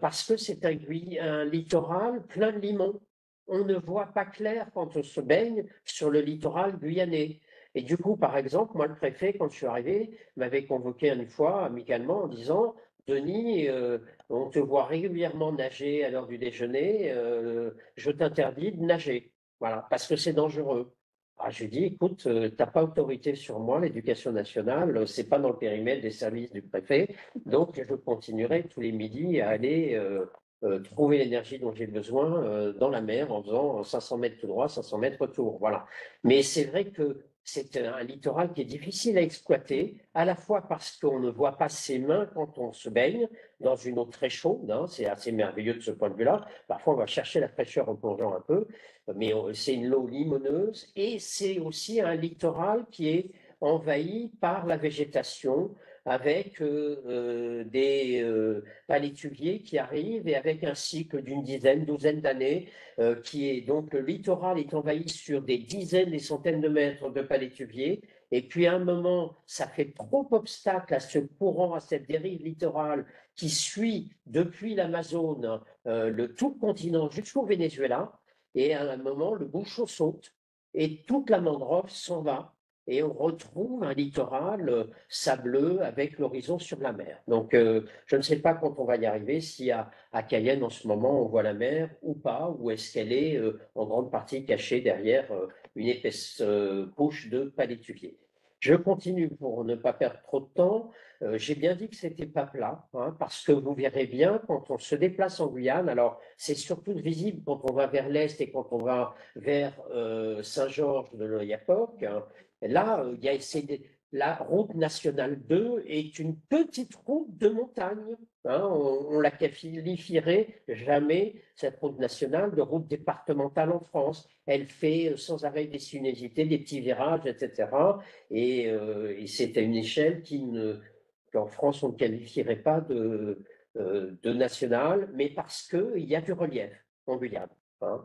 Speaker 3: parce que c'est un littoral plein de limons. On ne voit pas clair quand on se baigne sur le littoral guyanais. Et du coup, par exemple, moi, le préfet, quand je suis arrivé, m'avait convoqué une fois amicalement en disant: Denis, on te voit régulièrement nager à l'heure du déjeuner, je t'interdis de nager, voilà, parce que c'est dangereux. Ah, je lui dis: écoute, tu n'as pas autorité sur moi, l'éducation nationale, c'est pas dans le périmètre des services du préfet, donc je continuerai tous les midis à aller trouver l'énergie dont j'ai besoin dans la mer en faisant 500 mètres tout droit, 500 mètres retour, voilà. Mais c'est vrai que c'est un littoral qui est difficile à exploiter, à la fois parce qu'on ne voit pas ses mains quand on se baigne dans une eau très chaude, hein, c'est assez merveilleux de ce point de vue-là. Parfois, on va chercher la fraîcheur en plongeant un peu, mais c'est une eau limoneuse et c'est aussi un littoral qui est envahi par la végétation avec des palétuviers qui arrivent et avec un cycle d'une douzaine d'années qui est donc le littoral est envahi sur des dizaines, des centaines de mètres de palétuviers. Et puis à un moment, ça fait trop obstacle à ce courant, à cette dérive littorale qui suit depuis l'Amazone tout le continent jusqu'au Venezuela. Et à un moment, le bouchon saute et toute la mangrove s'en va. Et on retrouve un littoral sableux avec l'horizon sur la mer. Donc, je ne sais pas quand on va y arriver, si à Cayenne en ce moment on voit la mer ou pas, ou est-ce qu'elle est en grande partie cachée derrière une épaisse couche de palétuvier. Je continue pour ne pas perdre trop de temps. J'ai bien dit que c'était pas plat, hein, parce que vous verrez bien quand on se déplace en Guyane, alors c'est surtout visible quand on va vers l'est et quand on va vers Saint-Georges de l'Oyapock, hein. Là, il y a la route nationale 2 est une petite route de montagne, hein. On la qualifierait jamais, cette route nationale, de route départementale en France. Elle fait sans arrêt des sinuosités, des petits virages, etc. Et c'est à une échelle qu'en France, on ne qualifierait pas de nationale, mais parce qu'il y a du relief en Guyane. hein.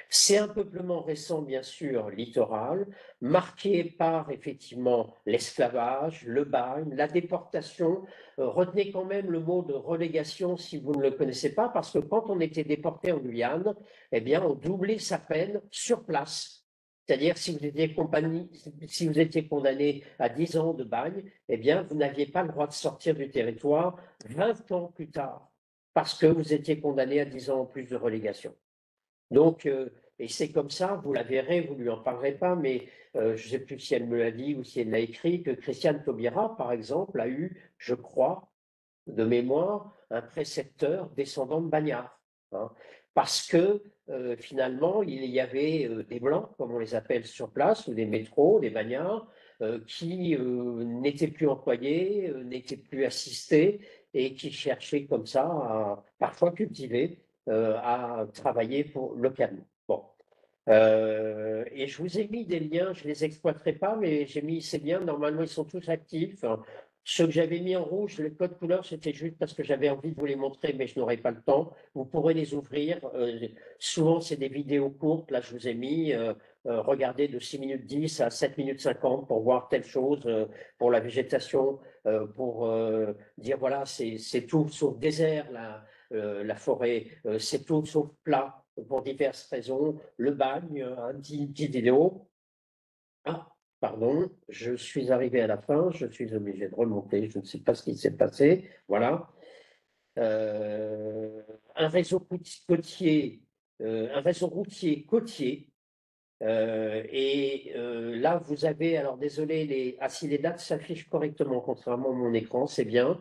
Speaker 3: C'est un peuplement récent, bien sûr, littoral, marqué par effectivement l'esclavage, le bagne, la déportation. Retenez quand même le mot de relégation si vous ne le connaissez pas, parce que quand on était déporté en Guyane, eh bien, on doublait sa peine sur place. C'est-à-dire, si si vous étiez condamné à 10 ans de bagne, eh bien, vous n'aviez pas le droit de sortir du territoire 20 ans plus tard, parce que vous étiez condamné à 10 ans en plus de relégation. Donc, et c'est comme ça, vous la verrez, vous ne lui en parlerez pas, mais je ne sais plus si elle me l'a dit ou si elle l'a écrit, que Christiane Taubira, par exemple, a eu, je crois, de mémoire, un précepteur descendant de Bagnard. Hein, parce que finalement, il y avait des Blancs, comme on les appelle sur place, ou des métros, des Bagnards, qui n'étaient plus employés, n'étaient plus assistés, et qui cherchaient comme ça à parfois cultiver, à travailler localement. Bon. Et je vous ai mis des liens, je ne les exploiterai pas, mais j'ai mis ces liens, normalement ils sont tous actifs. Ceux que j'avais mis en rouge, les codes couleurs, c'était juste parce que j'avais envie de vous les montrer, mais je n'aurai pas le temps. Vous pourrez les ouvrir. Souvent, c'est des vidéos courtes. Là, je vous ai mis, regardez de 6 minutes 10 à 7 minutes 50 pour voir telle chose, pour la végétation, pour dire, voilà, c'est tout sauf désert, la forêt, c'est tout sauf plat, pour diverses raisons. Le bagne, une petite vidéo. Ah, pardon, je suis arrivé à la fin, je suis obligé de remonter, je ne sais pas ce qui s'est passé. Voilà. Un réseau côtier, un réseau routier côtier. Là, vous avez, alors désolé, si les dates s'affichent correctement, contrairement à mon écran, c'est bien.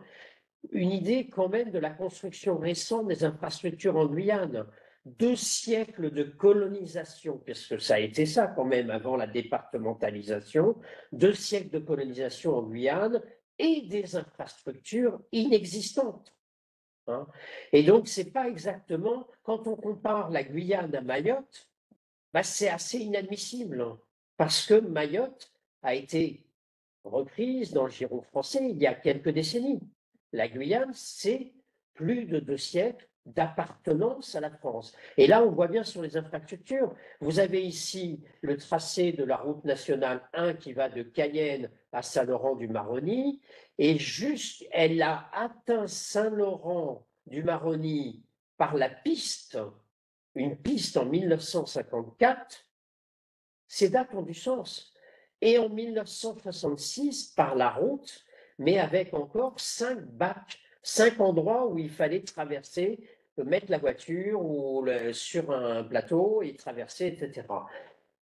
Speaker 3: Une idée quand même de la construction récente des infrastructures en Guyane. 2 siècles de colonisation, puisque ça a été ça quand même avant la départementalisation, 2 siècles de colonisation en Guyane et des infrastructures inexistantes. Hein. Et donc, c'est pas exactement, quand on compare la Guyane à Mayotte, bah, c'est assez inadmissible, hein, parce que Mayotte a été reprise dans le giron français il y a quelques décennies. La Guyane, c'est plus de 2 siècles d'appartenance à la France. Et là, on voit bien sur les infrastructures, vous avez ici le tracé de la route nationale 1 qui va de Cayenne à Saint-Laurent-du-Maroni, et juste, elle a atteint Saint-Laurent-du-Maroni par la piste, une piste en 1954, ces dates ont du sens. Et en 1966, par la route, mais avec encore 5 bacs, 5 endroits où il fallait traverser, mettre la voiture sur un plateau et traverser, etc.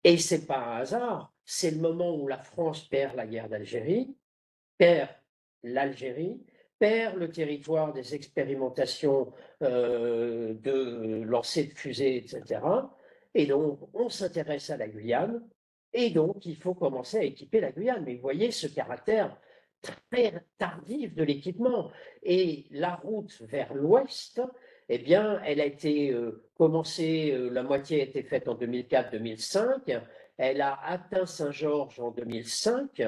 Speaker 3: Et c'est pas un hasard, c'est le moment où la France perd la guerre d'Algérie, perd l'Algérie, perd le territoire des expérimentations de lancer de fusées, etc. Et donc, on s'intéresse à la Guyane, et donc, il faut commencer à équiper la Guyane. Mais vous voyez ce caractère très tardif de l'équipement. Et la route vers l'ouest, eh bien, elle a été commencée, la moitié a été faite en 2004-2005, elle a atteint Saint-Georges en 2005,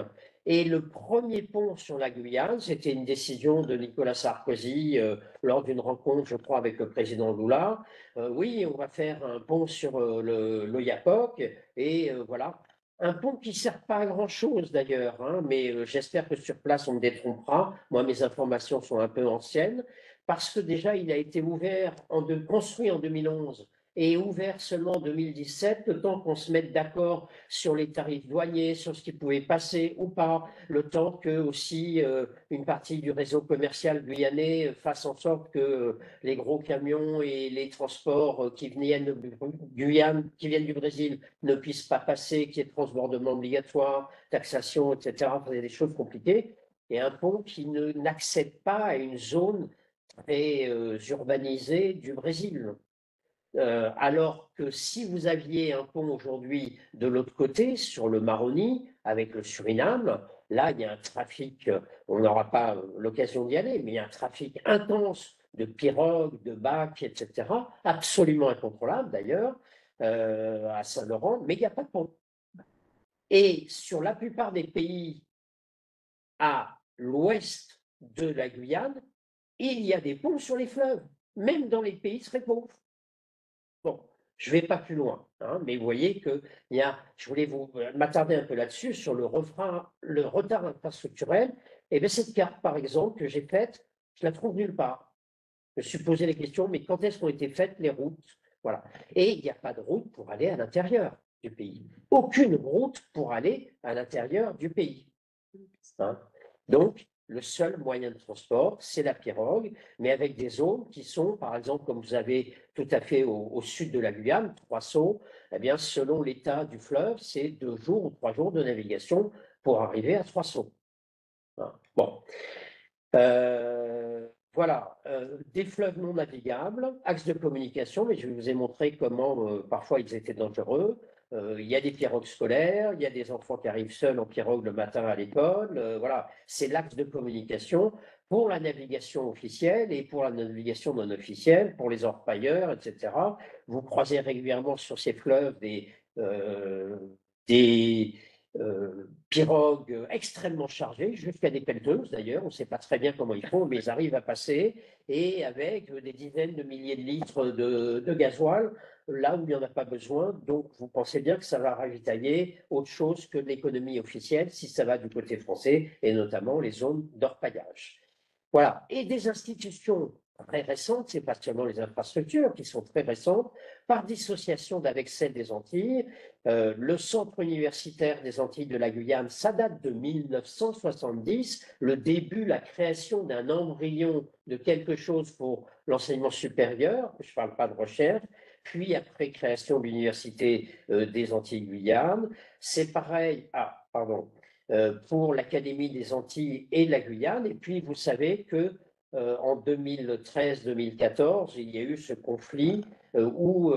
Speaker 3: et le premier pont sur la Guyane, c'était une décision de Nicolas Sarkozy lors d'une rencontre, je crois, avec le président Lula. Oui, on va faire un pont sur l'Oyapock, et voilà. Un pont qui ne sert pas à grand-chose d'ailleurs, hein, mais j'espère que sur place on me détrompera. Moi, mes informations sont un peu anciennes, parce que déjà il a été construit en 2011 et ouvert seulement en 2017, le temps qu'on se mette d'accord sur les tarifs douaniers, sur ce qui pouvait passer ou pas, le temps que aussi une partie du réseau commercial guyanais fasse en sorte que les gros camions et les transports qui viennent de Guyane, qui viennent du Brésil, ne puissent pas passer, qu'il y ait transbordement obligatoire, taxation, etc. Il y a des choses compliquées. Et un pont qui n'accède pas à une zone très urbanisée du Brésil. Alors que si vous aviez un pont aujourd'hui de l'autre côté, sur le Maroni, avec le Suriname, là, il y a un trafic, on n'aura pas l'occasion d'y aller, mais il y a un trafic intense de pirogues, de bacs, etc., absolument incontrôlable d'ailleurs, à Saint-Laurent, mais il n'y a pas de pont. Et sur la plupart des pays à l'ouest de la Guyane, il y a des ponts sur les fleuves, même dans les pays très pauvres. Bon, Je ne vais pas plus loin, hein, mais vous voyez que je voulais m'attarder un peu là-dessus, sur le retard infrastructurel. Et bien cette carte, par exemple, que j'ai faite, je la trouve nulle part. Je me suis posé la question, mais quand est-ce qu'ont été faites les routes? Voilà. Et il n'y a pas de route pour aller à l'intérieur du pays. Aucune route pour aller à l'intérieur du pays. Hein. Donc, le seul moyen de transport, c'est la pirogue, mais avec des zones qui sont, par exemple, comme vous avez tout à fait au sud de la Guyane, 3 sauts, eh bien, selon l'état du fleuve, c'est 2 jours ou 3 jours de navigation pour arriver à 3 sauts. Hein. Bon. Voilà, des fleuves non navigables, axes de communication, mais je vous ai montré comment parfois ils étaient dangereux. Il y a des pirogues scolaires, il y a des enfants qui arrivent seuls en pirogue le matin à l'école. Voilà, c'est l'axe de communication pour la navigation officielle et pour la navigation non officielle, pour les orpailleurs, etc. Vous croisez régulièrement sur ces fleuves des pirogues extrêmement chargées, jusqu'à des pelleteuses d'ailleurs, on ne sait pas très bien comment ils font, mais ils arrivent à passer, et avec des dizaines de milliers de litres de gasoil, là où il n'y en a pas besoin. Donc vous pensez bien que ça va ravitailler autre chose que l'économie officielle, si ça va du côté français, et notamment les zones d'orpaillage. Voilà, et des institutions très récentes, c'est pas seulement les infrastructures qui sont très récentes, par dissociation d'avec celles des Antilles. Le centre universitaire des Antilles de la Guyane, ça date de 1970, le début, la création d'un embryon de quelque chose pour l'enseignement supérieur, je ne parle pas de recherche, puis après création de l'université des Antilles-Guyane. C'est pareil, pour l'Académie des Antilles et de la Guyane. Et puis, vous savez que en 2013-2014, il y a eu ce conflit où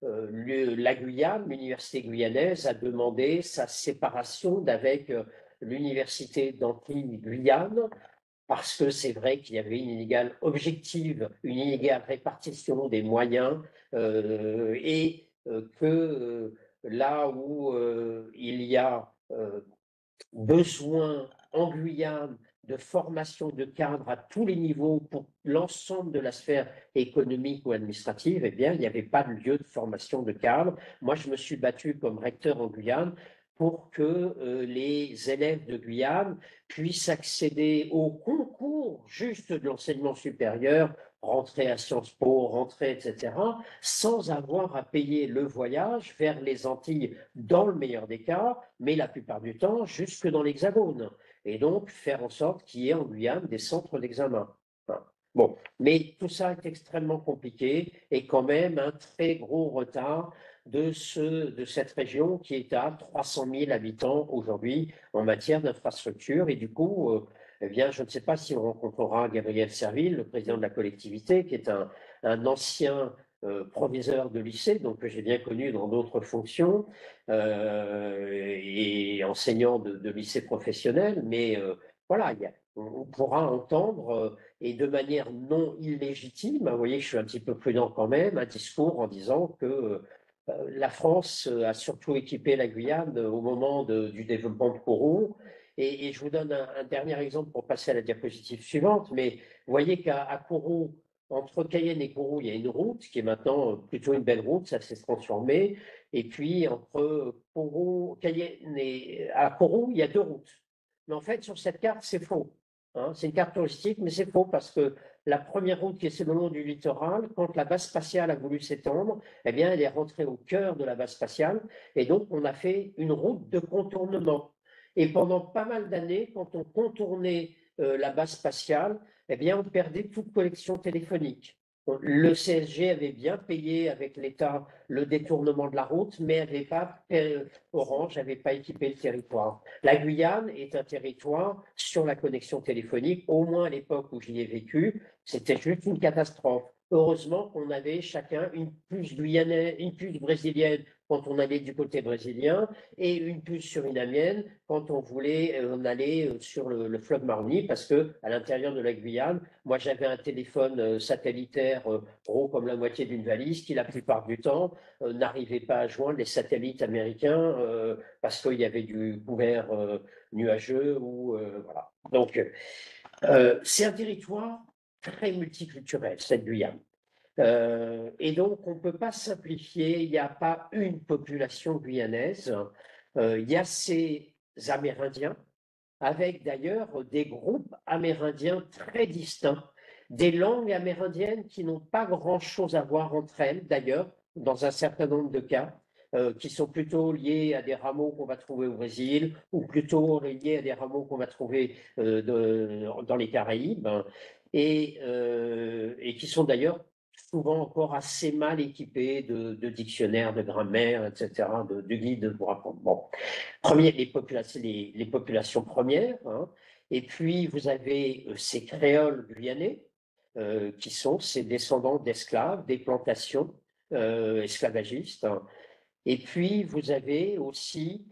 Speaker 3: la Guyane, l'université guyanaise, a demandé sa séparation d'avec l'université d'Antilles-Guyane, parce que c'est vrai qu'il y avait une inégale objective, une inégale répartition des moyens, et que là où il y a besoin en Guyane de formation de cadres à tous les niveaux pour l'ensemble de la sphère économique ou administrative, eh bien, il n'y avait pas de lieu de formation de cadres. Moi, je me suis battu comme recteur en Guyane pour que les élèves de Guyane puissent accéder au concours juste de l'enseignement supérieur, rentrer à Sciences Po, rentrer, etc., sans avoir à payer le voyage vers les Antilles dans le meilleur des cas, mais la plupart du temps jusque dans l'Hexagone. Et donc faire en sorte qu'il y ait en Guyane des centres d'examen. Enfin, bon, mais tout ça est extrêmement compliqué et quand même un très gros retard de cette région qui est à 300 000 habitants aujourd'hui en matière d'infrastructure. Et du coup, eh bien, je ne sais pas si on rencontrera Gabriel Serville, le président de la collectivité, qui est un ancien proviseur de lycée, donc que j'ai bien connu dans d'autres fonctions, et enseignant de lycée professionnel, mais voilà, on pourra entendre, et de manière non illégitime, vous voyez que je suis un petit peu prudent quand même, un discours en disant que la France a surtout équipé la Guyane au moment du développement de Kourou. Et je vous donne un dernier exemple pour passer à la diapositive suivante, mais vous voyez qu'à Kourou, entre Cayenne et Kourou, il y a une route qui est maintenant plutôt une belle route, ça s'est transformé. Et puis entre Cayenne et à Kourou, il y a 2 routes. Mais en fait, sur cette carte, c'est faux. Hein. C'est une carte touristique, mais c'est faux parce que la première route qui est le long du littoral, quand la base spatiale a voulu s'étendre, eh bien, elle est rentrée au cœur de la base spatiale. Et donc, on a fait une route de contournement. Et pendant pas mal d'années, quand on contournait la base spatiale, eh bien, on perdait toute connexion téléphonique. Le CSG avait bien payé avec l'État le détournement de la route, mais Orange n'avait pas équipé le territoire. La Guyane est un territoire sur la connexion téléphonique, au moins à l'époque où j'y ai vécu, c'était juste une catastrophe. Heureusement qu'on avait chacun une puce guyanaise, une puce brésilienne quand on allait du côté brésilien et une puce surinamienne quand on voulait aller sur le fleuve Maroni, parce que à l'intérieur de la Guyane, moi j'avais un téléphone satellitaire gros comme la moitié d'une valise qui la plupart du temps n'arrivait pas à joindre les satellites américains parce qu'il y avait du couvert nuageux ou voilà. Donc c'est un territoire très multiculturel, cette Guyane. Et donc, on ne peut pas simplifier, il n'y a pas une population guyanaise. Il y a ces Amérindiens, avec d'ailleurs des groupes amérindiens très distincts, des langues amérindiennes qui n'ont pas grand-chose à voir entre elles, d'ailleurs, dans un certain nombre de cas, qui sont plutôt liés à des rameaux qu'on va trouver au Brésil, ou plutôt liés à des rameaux qu'on va trouver dans les Caraïbes, hein, et qui sont d'ailleurs souvent encore assez mal équipés de dictionnaires, de grammaire, etc., de guides pour apprendre. Bon. Les populations premières, hein. Et puis vous avez ces créoles guyanais, qui sont ces descendants d'esclaves, des plantations esclavagistes, hein. Et puis vous avez aussi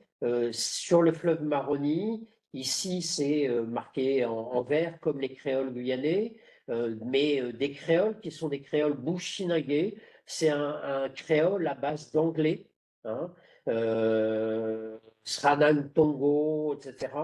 Speaker 3: sur le fleuve Maroni, ici c'est marqué en vert comme les créoles guyanais, mais des créoles qui sont des créoles bushinagé. C'est un créole à base d'anglais, hein, Sranan Tongo, etc.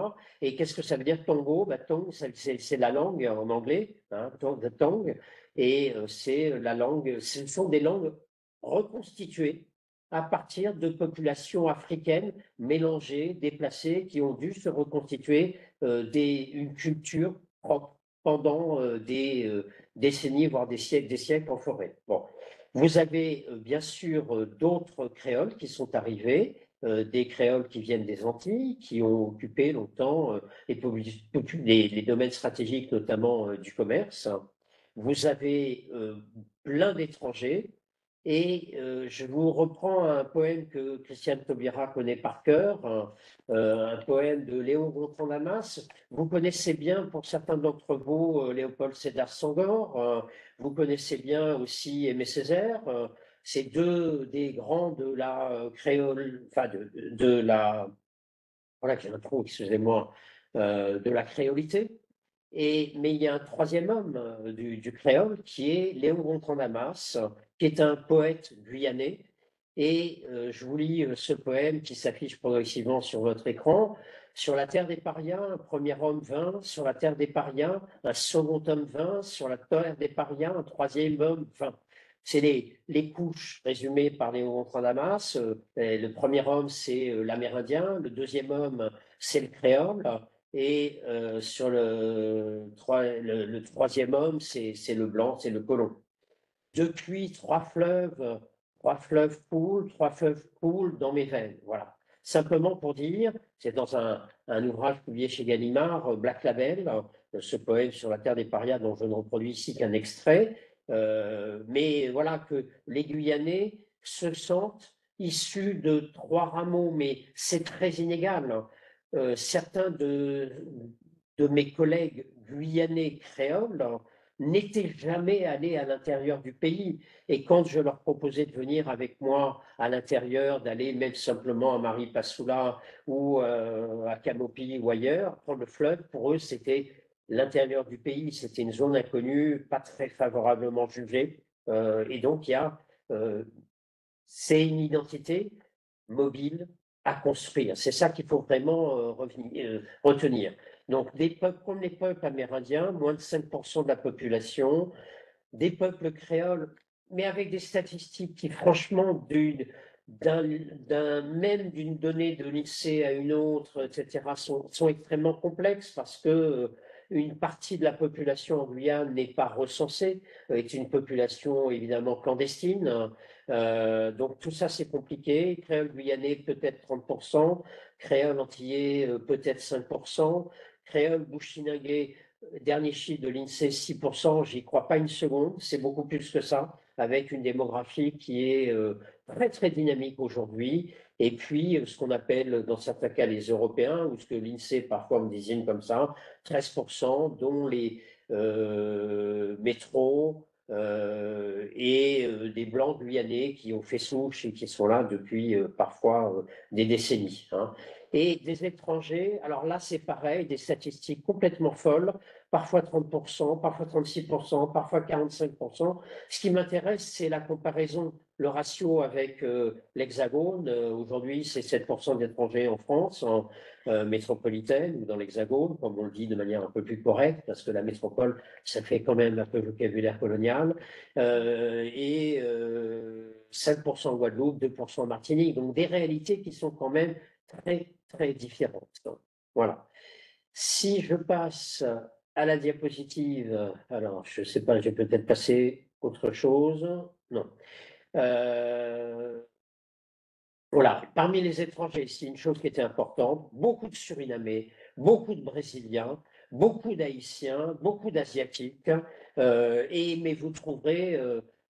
Speaker 3: Et qu'est-ce que ça veut dire Tongo? Tong, c'est la langue en anglais, hein, Tong, et c'est la langue, ce sont des langues reconstituées à partir de populations africaines mélangées, déplacées, qui ont dû se reconstituer une culture propre pendant des décennies, voire des siècles en forêt. Bon. Vous avez bien sûr d'autres créoles qui sont arrivés, des créoles qui viennent des Antilles, qui ont occupé longtemps les domaines stratégiques, notamment du commerce. Vous avez plein d'étrangers. Et je vous reprends un poème que Christiane Taubira connaît par cœur, un poème de Léon Gontran Damas. Vous connaissez bien, pour certains d'entre vous, Léopold Sédar Senghor. Vous connaissez bien aussi Aimé Césaire. C'est deux des grands de la créole, enfin de la, voilà, j'ai un trou, excusez-moi, de la créolité. Mais il y a un troisième homme du créole qui est Léon Gontran Damas, qui est un poète guyanais. Et je vous lis ce poème qui s'affiche progressivement sur votre écran. Sur la terre des parias, un premier homme vint. Sur la terre des parias, un second homme vint. Sur la terre des parias, un troisième homme vint. C'est les couches résumées par Léon Gontran Damas. Le premier homme, c'est l'Amérindien. Le deuxième homme, c'est le créole. Et sur le troisième homme, c'est le blanc, c'est le colon. Depuis trois fleuves coulent dans mes veines. Voilà. Simplement pour dire, c'est dans un ouvrage publié chez Gallimard, Black Label, ce poème sur la terre des parias dont je ne reproduis ici qu'un extrait, mais voilà que les Guyanais se sentent issus de trois rameaux, mais c'est très inégal. Certains de mes collègues guyanais créoles n'étaient jamais allés à l'intérieur du pays. Et quand je leur proposais de venir avec moi à l'intérieur, d'aller même simplement à Maripasoula ou à Camopi ou ailleurs, prendre le fleuve, pour eux, c'était l'intérieur du pays. C'était une zone inconnue, pas très favorablement jugée. Et donc, c'est une identité mobile à construire. C'est ça qu'il faut vraiment retenir. Donc, des peuples comme les peuples amérindiens, moins de 5% de la population, des peuples créoles, mais avec des statistiques qui, franchement, même d'une donnée de l'INSEE à une autre, etc., sont extrêmement complexes parce que une partie de la population en Guyane n'est pas recensée, est une population évidemment clandestine. Donc tout ça, c'est compliqué. Créole guyanais, peut-être 30%, créole antillais, peut-être 5%, créole bushinagé, dernier chiffre de l'INSEE, 6%, j'y crois pas une seconde, c'est beaucoup plus que ça, avec une démographie qui est très très dynamique aujourd'hui. Et puis, ce qu'on appelle dans certains cas les Européens, ou ce que l'INSEE parfois me désigne comme ça, 13%, dont les métros et des Blancs guyanais qui ont fait souche et qui sont là depuis parfois des décennies, hein. Et des étrangers, alors là c'est pareil, des statistiques complètement folles, parfois 30%, parfois 36%, parfois 45%. Ce qui m'intéresse, c'est la comparaison le ratio avec l'Hexagone. Aujourd'hui, c'est 7% d'étrangers en France, en métropolitaine ou dans l'Hexagone, comme on le dit de manière un peu plus correcte, parce que la métropole, ça fait quand même un peu vocabulaire colonial. Et 5% en Guadeloupe, 2% en Martinique. Donc des réalités qui sont quand même très, très différentes. Donc, voilà. Si je passe à la diapositive, alors je ne sais pas, j'ai peut-être passé autre chose. Non. Voilà, parmi les étrangers, c'est une chose qui était importante, beaucoup de Surinamais, beaucoup de Brésiliens, beaucoup d'Haïtiens, beaucoup d'Asiatiques, mais vous trouverez,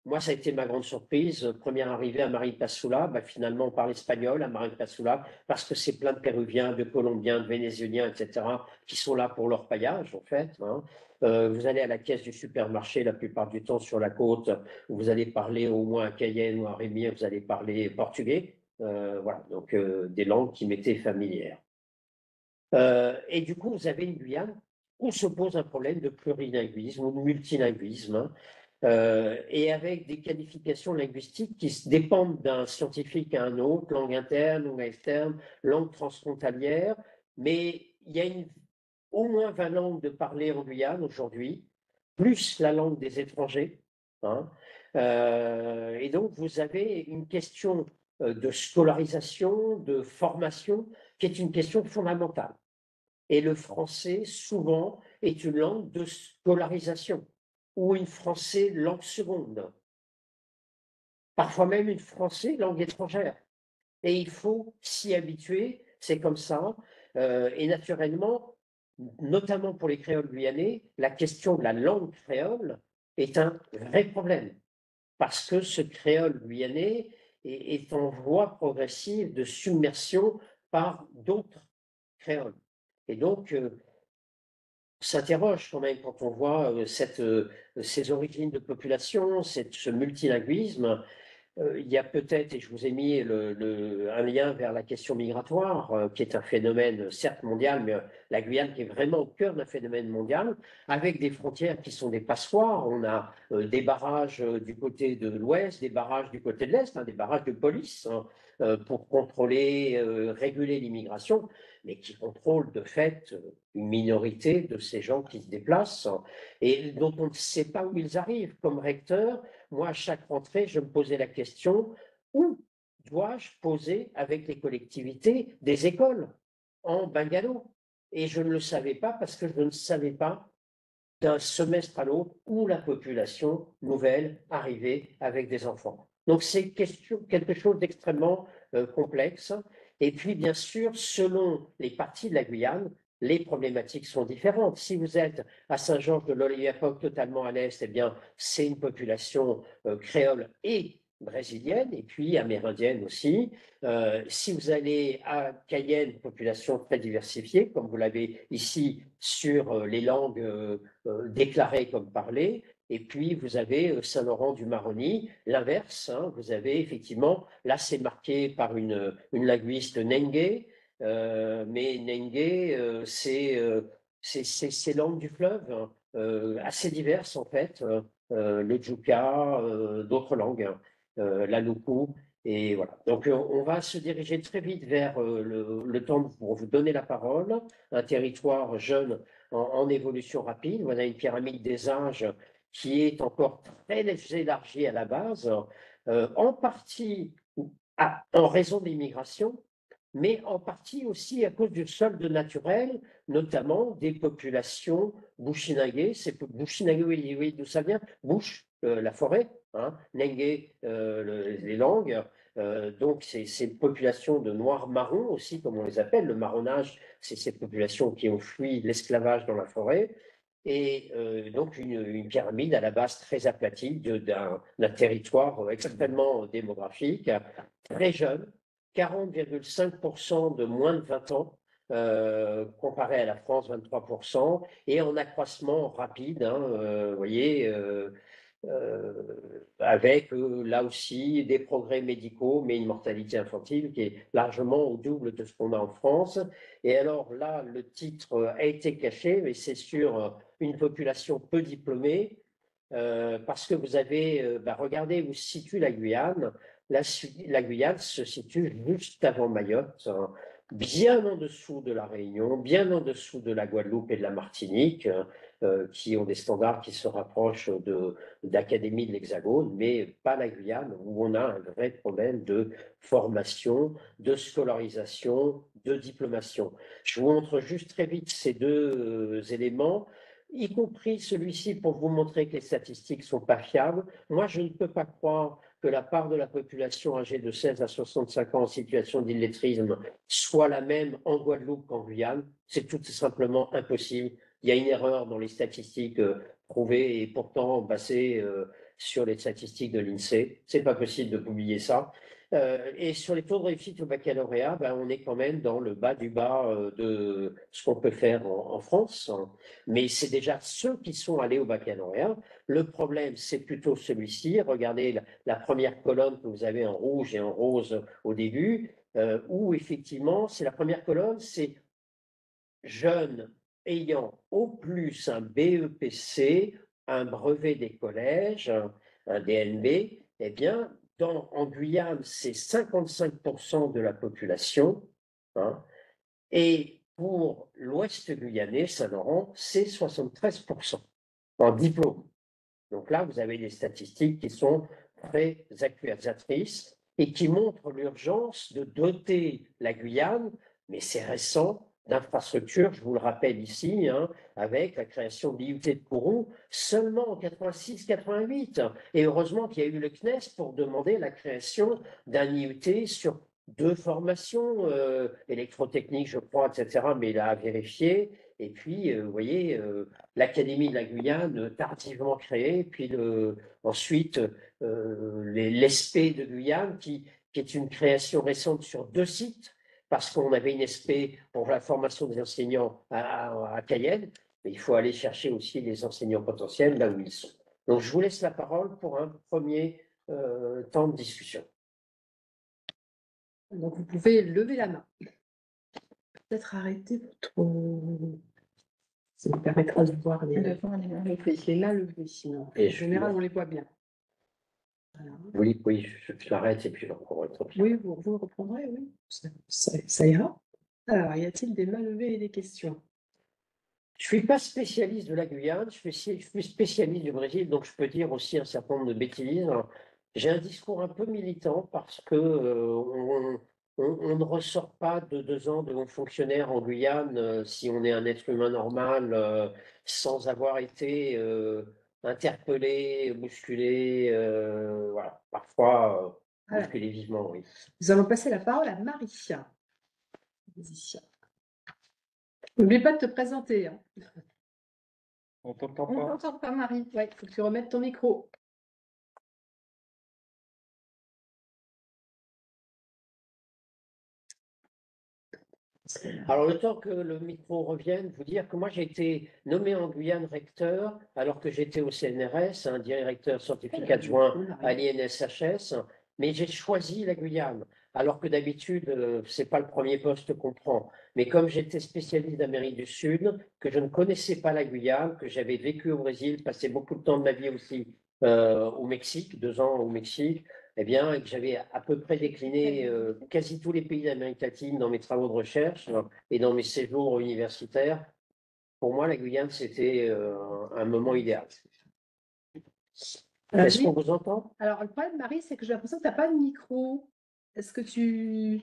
Speaker 3: moi ça a été ma grande surprise, première arrivée à Maripasoula, finalement on parle espagnol à Maripasoula, parce que c'est plein de Péruviens, de Colombiens, de Vénézuéliens, etc., qui sont là pour leur paillage en fait, hein. Vous allez à la caisse du supermarché la plupart du temps sur la côte, vous allez parler au moins à Cayenne ou à Rémy, vous allez parler portugais. Voilà, donc des langues qui m'étaient familières. Et du coup, vous avez une Guyane où se pose un problème de plurilinguisme ou de multilinguisme, hein, et avec des qualifications linguistiques qui se dépendent d'un scientifique à un autre, langue interne, langue externe, langue transfrontalière, mais il y a au moins 20 langues de parler en Guyane aujourd'hui, plus la langue des étrangers, hein. Et donc, vous avez une question de scolarisation, de formation, qui est une question fondamentale. Et le français, souvent, est une langue de scolarisation ou une français langue seconde. Parfois même une français langue étrangère. Et il faut s'y habituer, c'est comme ça. Et naturellement, notamment pour les créoles guyanais, la question de la langue créole est un vrai problème. Parce que ce créole guyanais est en voie progressive de submersion par d'autres créoles. Et donc, on s'interroge quand même quand on voit ces origines de population, ce multilinguisme. Il y a peut-être, et je vous ai mis un lien vers la question migratoire, qui est un phénomène certes mondial, mais la Guyane qui est vraiment au cœur d'un phénomène mondial, avec des frontières qui sont des passoires. On a des barrages du côté de l'ouest, des barrages du côté de l'est, hein, des barrages de police, hein, pour contrôler, réguler l'immigration, mais qui contrôlent de fait une minorité de ces gens qui se déplacent, hein, et dont on ne sait pas où ils arrivent. Comme recteur, moi, à chaque rentrée, je me posais la question, où dois-je poser avec les collectivités des écoles en bungalow? Et je ne le savais pas parce que je ne savais pas d'un semestre à l'autre où la population nouvelle arrivait avec des enfants. Donc c'est quelque chose d'extrêmement complexe. Et puis, bien sûr, selon les parties de la Guyane, les problématiques sont différentes. Si vous êtes à Saint-Georges de l'Oyapock, totalement à l'est, eh bien, c'est une population créole et brésilienne, et puis amérindienne aussi. Si vous allez à Cayenne, population très diversifiée, comme vous l'avez ici sur les langues déclarées comme parlées. Et puis, vous avez Saint-Laurent-du-Maroni, l'inverse, hein, vous avez effectivement, là c'est marqué par une linguiste Nengue, mais Nengue, c'est langues du fleuve, hein, assez diverses en fait, le Djouka, d'autres langues, hein, la Luku, et voilà. Donc on va se diriger très vite vers le temps pour vous donner la parole, un territoire jeune en évolution rapide. Voilà une pyramide des âges qui est encore très élargie à la base, en partie en raison de l'immigration, mais en partie aussi à cause du solde naturel, notamment des populations bushinagé. C'est bushinagé, oui, d'où ça vient? Bush, la forêt, hein, Nengue, les langues. Donc, c'est une population de noirs marrons aussi, comme on les appelle. Le marronnage, c'est ces populations qui ont fui l'esclavage dans la forêt. Et donc, une pyramide à la base très aplatie d'un territoire extrêmement démographique, très jeune, 40,5% de moins de 20 ans, comparé à la France, 23%, et en accroissement rapide, hein, vous voyez, avec là aussi des progrès médicaux, mais une mortalité infantile qui est largement au double de ce qu'on a en France. Et alors là, le titre a été caché, mais c'est sur une population peu diplômée. parce que vous avez, regardez où se situe la Guyane. La Guyane se situe juste avant Mayotte, hein, bien en dessous de la Réunion, bien en dessous de la Guadeloupe et de la Martinique, qui ont des standards qui se rapprochent d'Académie de l'Hexagone, mais pas la Guyane, où on a un vrai problème de formation, de scolarisation, de diplomation. Je vous montre juste très vite ces deux éléments, y compris celui-ci pour vous montrer que les statistiques ne sont pas fiables. Moi, je ne peux pas croire que la part de la population âgée de 16 à 65 ans en situation d'illettrisme soit la même en Guadeloupe qu'en Guyane. C'est tout simplement impossible. Il y a une erreur dans les statistiques prouvées et pourtant basées sur les statistiques de l'INSEE. C'est pas possible de publier ça. Et sur les taux de réussite au baccalauréat, on est quand même dans le bas du bas de ce qu'on peut faire en France, hein. Mais c'est déjà ceux qui sont allés au baccalauréat. Le problème, c'est plutôt celui-ci. Regardez la première colonne que vous avez en rouge et en rose au début, où effectivement, c'est la première colonne, c'est jeunes ayant au plus un BEPC, un brevet des collèges, un DNB. Eh bien, en Guyane, c'est 55% de la population, hein, et pour l'Ouest guyanais, Saint-Laurent, c'est 73% en diplôme. Donc là, vous avez des statistiques qui sont très accusatrices et qui montrent l'urgence de doter la Guyane, mais c'est récent, d'infrastructures, je vous le rappelle ici, hein, avec la création de l'IUT de Kourou seulement en 86-88. Et heureusement qu'il y a eu le CNES pour demander la création d'un IUT sur 2 formations, électrotechnique, je crois, etc., mais il a vérifié. Et puis, vous voyez, l'Académie de la Guyane, tardivement créée, puis ensuite l'ESP de Guyane, qui est une création récente sur 2 sites, parce qu'on avait une SP pour la formation des enseignants à Cayenne, mais il faut aller chercher aussi les enseignants potentiels là où ils sont. Donc, je vous laisse la parole pour un premier temps de discussion.
Speaker 1: Donc, vous pouvez lever la main. Peut-être arrêter votre... Ça me permettra de voir les mains levées, sinon. En général, on les voit bien. Voilà.
Speaker 3: Oui, je l'arrête et puis je reprendrai.
Speaker 1: Oui, vous le reprendrez, oui. Ça ira. Alors, y a-t-il des mains levées et des questions?
Speaker 3: Je ne suis pas spécialiste de la Guyane, je suis spécialiste du Brésil, donc je peux dire aussi un certain nombre de bêtises. J'ai un discours un peu militant parce que on ne ressort pas de 2 ans de haut fonctionnaire en Guyane si on est un être humain normal sans avoir été interpellé, bousculé, voilà, parfois bousculé vivement, oui.
Speaker 1: Nous allons passer la parole à Marie. Vas-y. N'oublie pas de te présenter, hein.
Speaker 5: On t'entend
Speaker 2: On
Speaker 5: pas.
Speaker 2: t'entend pas, Marie.
Speaker 1: Ouais, il faut que tu remettes ton micro.
Speaker 3: Alors, le temps que le micro revienne, vous dire que moi, j'ai été nommé en Guyane recteur alors que j'étais au CNRS, un directeur scientifique adjoint à l'INSHS, mais j'ai choisi la Guyane, alors que d'habitude, ce n'est pas le premier poste qu'on prend. Mais comme j'étais spécialiste d'Amérique du Sud, que je ne connaissais pas la Guyane, que j'avais vécu au Brésil, passé beaucoup de temps de ma vie aussi au Mexique, 2 ans au Mexique, eh bien, que j'avais à peu près décliné quasi tous les pays d'Amérique latine dans mes travaux de recherche et dans mes séjours universitaires. Pour moi, la Guyane, c'était un moment idéal. Est-ce
Speaker 1: Oui.
Speaker 3: qu'on vous entend?
Speaker 1: Alors, le problème, Marie, c'est que j'ai l'impression que tu n'as pas de micro. Est-ce que tu...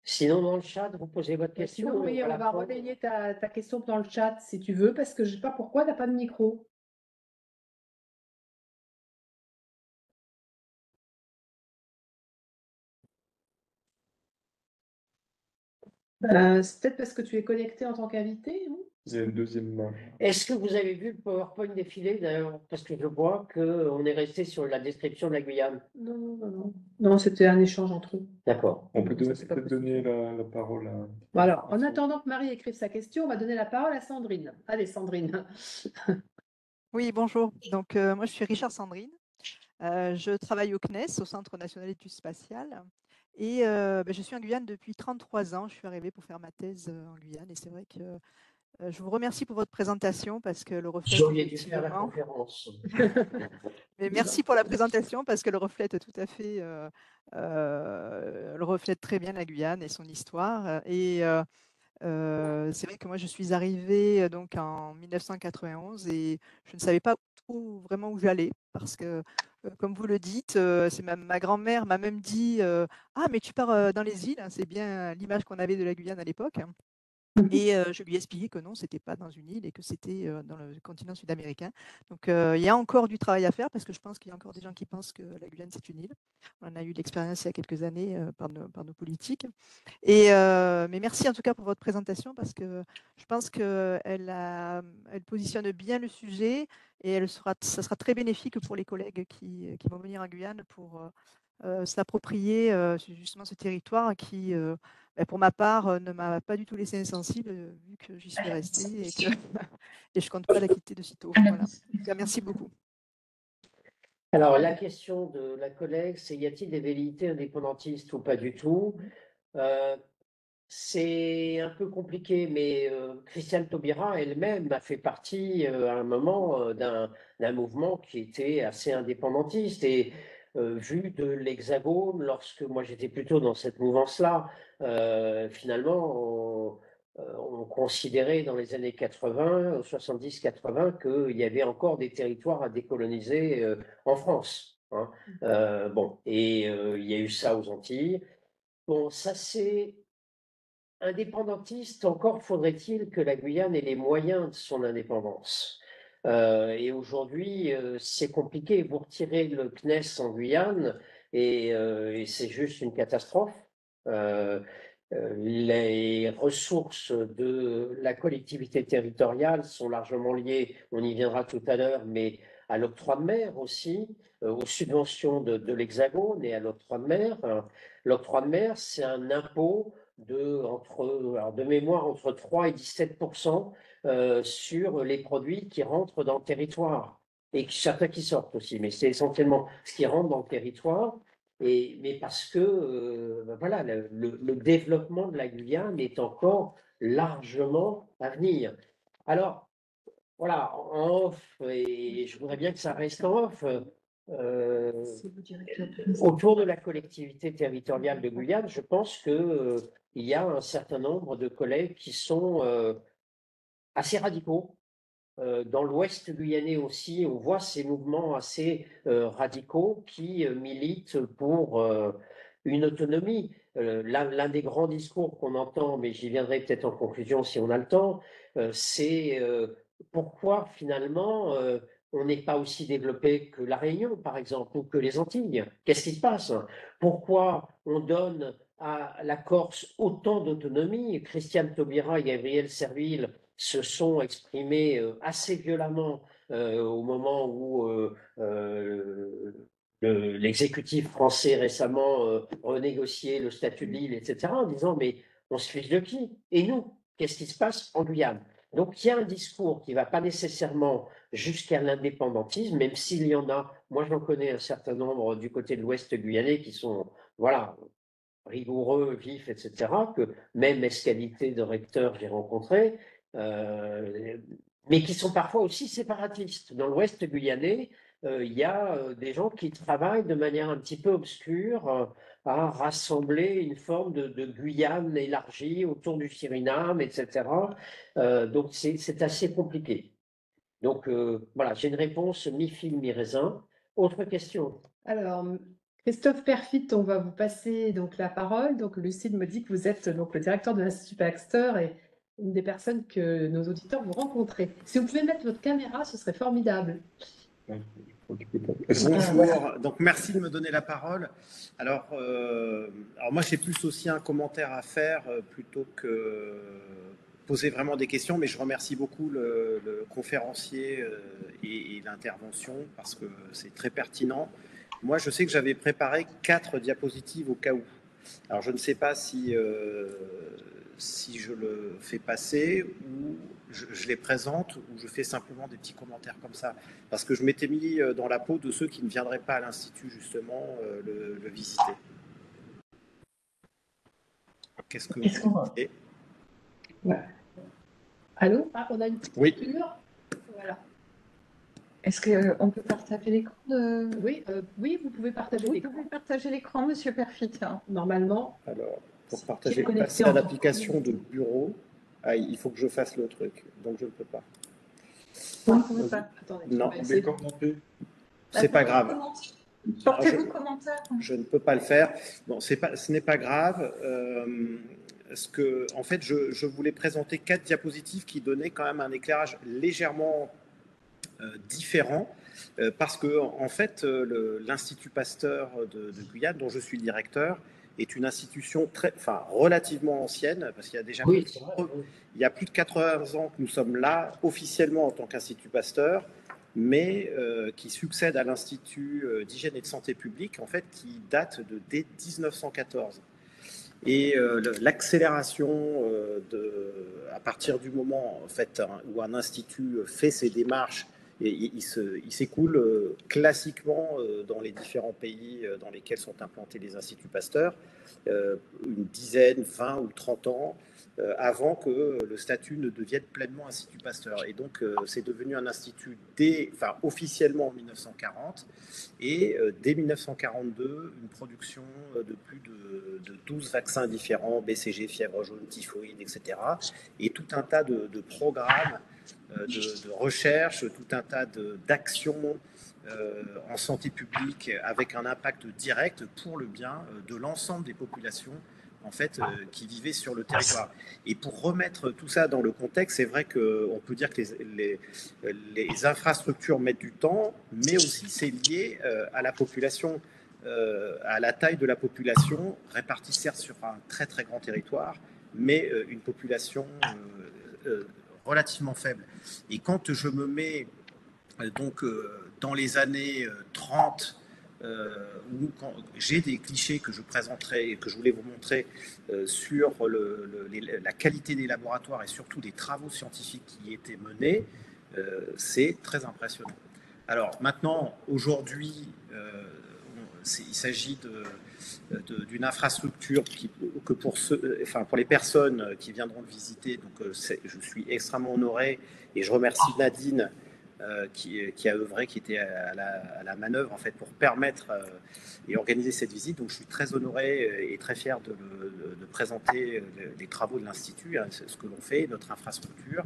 Speaker 3: Sinon, dans le chat, vous posez votre question.
Speaker 1: Sinon, oui, on va relayer ta question dans le chat si tu veux, parce que je ne sais pas pourquoi tu n'as pas de micro. C'est peut-être parce que tu es connecté en tant qu'invité, non?
Speaker 5: Il y a une deuxième main.
Speaker 3: Est-ce que vous avez vu le PowerPoint défiler d'ailleurs? Parce que je vois qu'on est resté sur la description de la Guyane.
Speaker 1: Non. Non, c'était un échange entre eux.
Speaker 3: D'accord.
Speaker 5: On peut
Speaker 1: c'est pas
Speaker 5: peut-être donner la parole à...
Speaker 1: Bon, alors, en attendant que Marie écrive sa question, on va donner la parole à Sandrine. Allez, Sandrine.
Speaker 6: Oui, bonjour. Donc, moi, je suis Richard Sandrine. Je travaille au CNES, au Centre national d'études spatiales. Et je suis en Guyane depuis 33 ans. Je suis arrivée pour faire ma thèse en Guyane. Et c'est vrai que Je vous remercie pour votre présentation parce que le reflète
Speaker 3: J'aurais dû faire la
Speaker 6: effectivement.
Speaker 3: conférence.
Speaker 6: Mais merci pour la présentation parce que le reflète tout à fait, le reflète très bien la Guyane et son histoire. Et c'est vrai que moi je suis arrivée donc en 1991 et je ne savais pas trop vraiment où j'allais parce que, comme vous le dites, c'est ma grand-mère m'a même dit, «Ah mais tu pars, dans les îles», hein, c'est bien l'image qu'on avait de la Guyane à l'époque. Et je lui ai expliqué que non, c'était pas dans une île et que c'était, dans le continent sud-américain. Donc il y a encore du travail à faire parce que je pense qu'il y a encore des gens qui pensent que la Guyane, c'est une île. On en a eu l'expérience il y a quelques années, par nos politiques et mais merci en tout cas pour votre présentation parce que je pense qu'elle positionne bien le sujet et ça sera très bénéfique pour les collègues qui vont venir en Guyane pour, s'approprier, justement ce territoire qui, pour ma part, ne m'a pas du tout laissé insensible, vu que j'y suis restée et que et je compte pas la quitter de sitôt. Voilà. En tout cas, merci beaucoup.
Speaker 3: Alors, la question de la collègue, c'est y a-t-il des velléités indépendantistes ou pas du tout? C'est un peu compliqué, mais Christiane Taubira elle-même a fait partie à un moment d'un mouvement qui était assez indépendantiste. Et vu de l'Hexagone, lorsque moi j'étais plutôt dans cette mouvance-là, finalement, on considérait dans les années 80, 70-80, qu'il y avait encore des territoires à décoloniser en France, hein. Bon, et il y a eu ça aux Antilles. Bon, ça c'est indépendantiste, encore faudrait-il que la Guyane ait les moyens de son indépendance. Et aujourd'hui, c'est compliqué. Vous retirez le CNES en Guyane et c'est juste une catastrophe. Les ressources de la collectivité territoriale sont largement liées, on y viendra tout à l'heure, mais à l'octroi de mer aussi, aux subventions de l'Hexagone et à l'octroi de mer. L'octroi de mer, c'est un impôt de mémoire entre 3 et 17% sur les produits qui rentrent dans le territoire et certains qui sortent aussi, mais c'est essentiellement ce qui rentre dans le territoire. Mais parce que voilà, le développement de la Guyane est encore largement à venir. Alors, voilà, en off, et je voudrais bien que ça reste en off, autour de la collectivité territoriale de Guyane, je pense que il y a un certain nombre de collègues qui sont assez radicaux. Dans l'Ouest guyanais aussi, on voit ces mouvements assez radicaux qui militent pour une autonomie. L'un des grands discours qu'on entend, mais j'y viendrai peut-être en conclusion si on a le temps, c'est pourquoi finalement on n'est pas aussi développé que la Réunion, par exemple, ou que les Antilles. Qu'est-ce qui se passe? Pourquoi on donne à la Corse autant d'autonomie? Christiane Taubira et Gabriel Serville se sont exprimés assez violemment au moment où l'exécutif français récemment renégocié le statut de l'île, etc., en disant mais on se fiche de qui? Et nous, qu'est-ce qui se passe en Guyane? Donc il y a un discours qui ne va pas nécessairement jusqu'à l'indépendantisme, même s'il y en a, moi j'en connais un certain nombre du côté de l'Ouest guyanais qui sont, voilà, rigoureux, vifs, etc., que même escalité de recteur j'ai rencontré, mais qui sont parfois aussi séparatistes. Dans l'Ouest guyanais, il y a des gens qui travaillent de manière un petit peu obscure à rassembler une forme de Guyane élargie autour du Suriname, etc. Donc c'est assez compliqué. Donc voilà, j'ai une réponse mi-fil, mi-raisin. Autre question?
Speaker 1: Alors, Christophe Perfit, on va vous passer donc la parole. Donc, Lucille me dit que vous êtes donc le directeur de l'Institut Pasteur et une des personnes que nos auditeurs vont rencontrer. Si vous pouvez mettre votre caméra, ce serait formidable.
Speaker 7: Bonjour, donc merci de me donner la parole. Alors moi j'ai plus aussi un commentaire à faire plutôt que poser vraiment des questions, mais je remercie beaucoup le conférencier et l'intervention parce que c'est très pertinent. Moi je sais que j'avais préparé 4 diapositives au cas où. Alors je ne sais pas si je le fais passer ou je les présente ou je fais simplement des petits commentaires comme ça. Parce que je m'étais mis dans la peau de ceux qui ne viendraient pas à l'Institut justement le visiter. Qu'est-ce que vous pensez?
Speaker 1: Allô? Ah, on a une petite
Speaker 7: Oui.
Speaker 1: coupure. Voilà.
Speaker 2: Est-ce qu'on peut partager l'écran
Speaker 1: Oui, oui, vous pouvez partager
Speaker 2: Vous
Speaker 1: l'écran.
Speaker 2: pouvez partager l'écran, Monsieur Perfit.
Speaker 1: Normalement,
Speaker 7: Alors, pour
Speaker 1: qui est
Speaker 7: partager,
Speaker 1: connecté
Speaker 7: passer
Speaker 1: en
Speaker 7: à
Speaker 1: temps.
Speaker 7: l'application de bureau, il faut que je fasse le truc, donc je ne peux pas.
Speaker 2: Vous ne pouvez pas.
Speaker 1: Attendez,
Speaker 7: Non.
Speaker 1: on va
Speaker 5: Mais
Speaker 1: essayer.
Speaker 5: commenter.
Speaker 7: C'est pas grave.
Speaker 2: Portez-vous commentaire.
Speaker 7: Je ne peux pas le faire. Bon, ce n'est pas grave. En fait, je voulais présenter 4 diapositives qui donnaient quand même un éclairage légèrement différent, parce que en fait, l'Institut Pasteur de Guyane, dont je suis le directeur, est une institution relativement ancienne, parce qu'il y a déjà
Speaker 3: Oui,
Speaker 7: plus,
Speaker 3: c'est vrai.
Speaker 7: il y a plus de 80 ans que nous sommes là, officiellement en tant qu'Institut Pasteur, mais qui succède à l'Institut d'hygiène et de santé publique, en fait, qui date dès 1914. Et l'accélération à partir du moment en fait, où un institut fait ses démarches, et il s'écoule classiquement dans les différents pays dans lesquels sont implantés les instituts Pasteur, une dizaine, 20 ou 30 ans avant que le statut ne devienne pleinement Institut Pasteur. Et donc, c'est devenu un institut officiellement en 1940, et dès 1942, une production de plus de 12 vaccins différents, BCG, fièvre jaune, typhoïde, etc. Et tout un tas de programmes de recherche, tout un tas d'actions en santé publique avec un impact direct pour le bien de l'ensemble des populations en fait, qui vivaient sur le territoire. Et pour remettre tout ça dans le contexte, c'est vrai qu'on peut dire que les infrastructures mettent du temps, mais aussi c'est lié à la population, à la taille de la population, répartie certes sur un très très grand territoire, mais une population relativement faible. Et quand je me mets dans les années 30, où j'ai des clichés que je présenterai et que je voulais vous montrer sur la qualité des laboratoires et surtout des travaux scientifiques qui étaient menés, c'est très impressionnant. Alors maintenant, aujourd'hui, il s'agit d'une infrastructure que pour les personnes qui viendront le visiter, donc je suis extrêmement honoré et je remercie Nadine qui a œuvré, qui était à la manœuvre en fait pour permettre et organiser cette visite. Donc je suis très honoré et très fier de présenter les travaux de l'Institut, hein, ce que l'on fait, notre infrastructure.